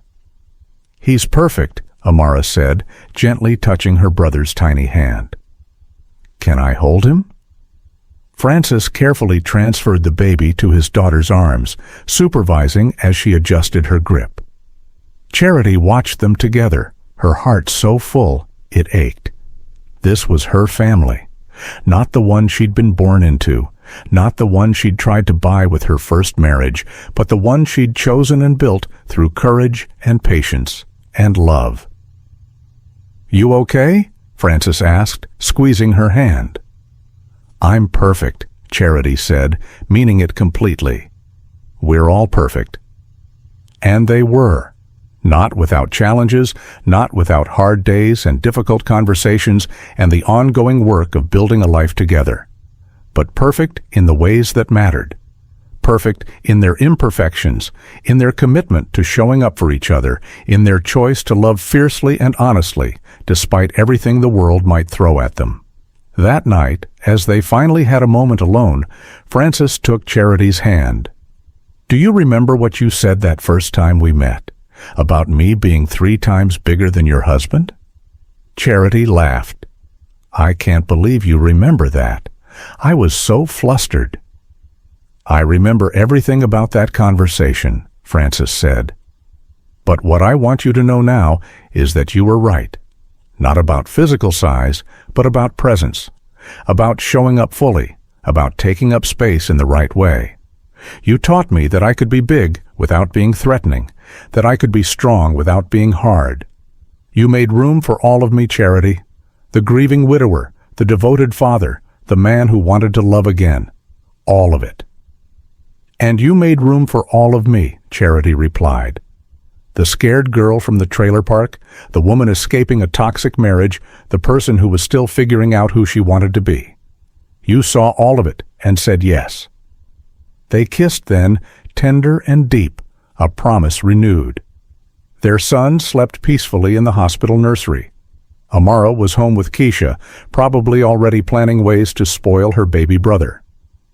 "He's perfect," Amara said, gently touching her brother's tiny hand. "Can I hold him?" Francis carefully transferred the baby to his daughter's arms, supervising as she adjusted her grip. Charity watched them together, her heart so full it ached. This was her family, not the one she'd been born into, not the one she'd tried to buy with her first marriage, but the one she'd chosen and built through courage and patience and love. "You okay?" Francis asked, squeezing her hand. "I'm perfect," Charity said, meaning it completely. "We're all perfect." And they were. Not without challenges, not without hard days and difficult conversations and the ongoing work of building a life together. But perfect in the ways that mattered. Perfect in their imperfections, in their commitment to showing up for each other, in their choice to love fiercely and honestly, despite everything the world might throw at them. That night, as they finally had a moment alone, Francis took Charity's hand. "Do you remember what you said that first time we met? About me being 3 times bigger than your husband?" Charity laughed. "I can't believe you remember that. I was so flustered." "I remember everything about that conversation," Francis said. "But what I want you to know now is that you were right. Not about physical size, but about presence, about showing up fully, about taking up space in the right way. You taught me that I could be big without being threatening, that I could be strong without being hard. You made room for all of me, Charity, the grieving widower, the devoted father, the man who wanted to love again, all of it." "And you made room for all of me," Charity replied. The scared girl from the trailer park, the woman escaping a toxic marriage, the person who was still figuring out who she wanted to be. You saw all of it and said yes. They kissed then, tender and deep, a promise renewed. Their son slept peacefully in the hospital nursery. Amara was home with Keisha, probably already planning ways to spoil her baby brother.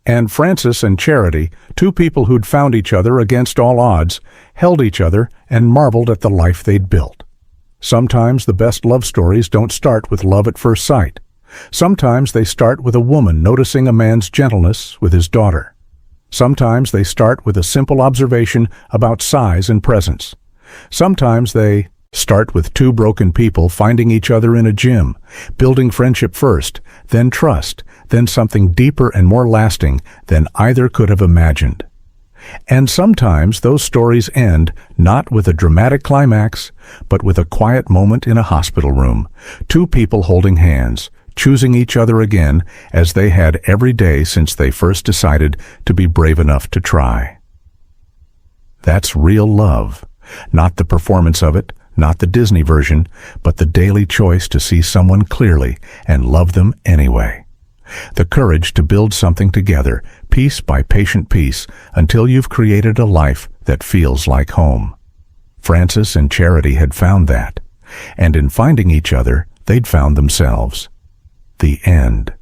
And Francis and Charity, 2 people who'd found each other against all odds, held each other and marveled at the life they'd built. Sometimes the best love stories don't start with love at first sight. Sometimes they start with a woman noticing a man's gentleness with his daughter. Sometimes they start with a simple observation about size and presence. Sometimes they start with 2 broken people finding each other in a gym, building friendship first, then trust, then something deeper and more lasting than either could have imagined. And sometimes those stories end not with a dramatic climax, but with a quiet moment in a hospital room, 2 people holding hands, choosing each other again as they had every day since they first decided to be brave enough to try. That's real love, not the performance of it, not the Disney version, but the daily choice to see someone clearly and love them anyway. The courage to build something together, piece by patient piece, until you've created a life that feels like home. Francis and Charity had found that, and in finding each other, they'd found themselves. The end.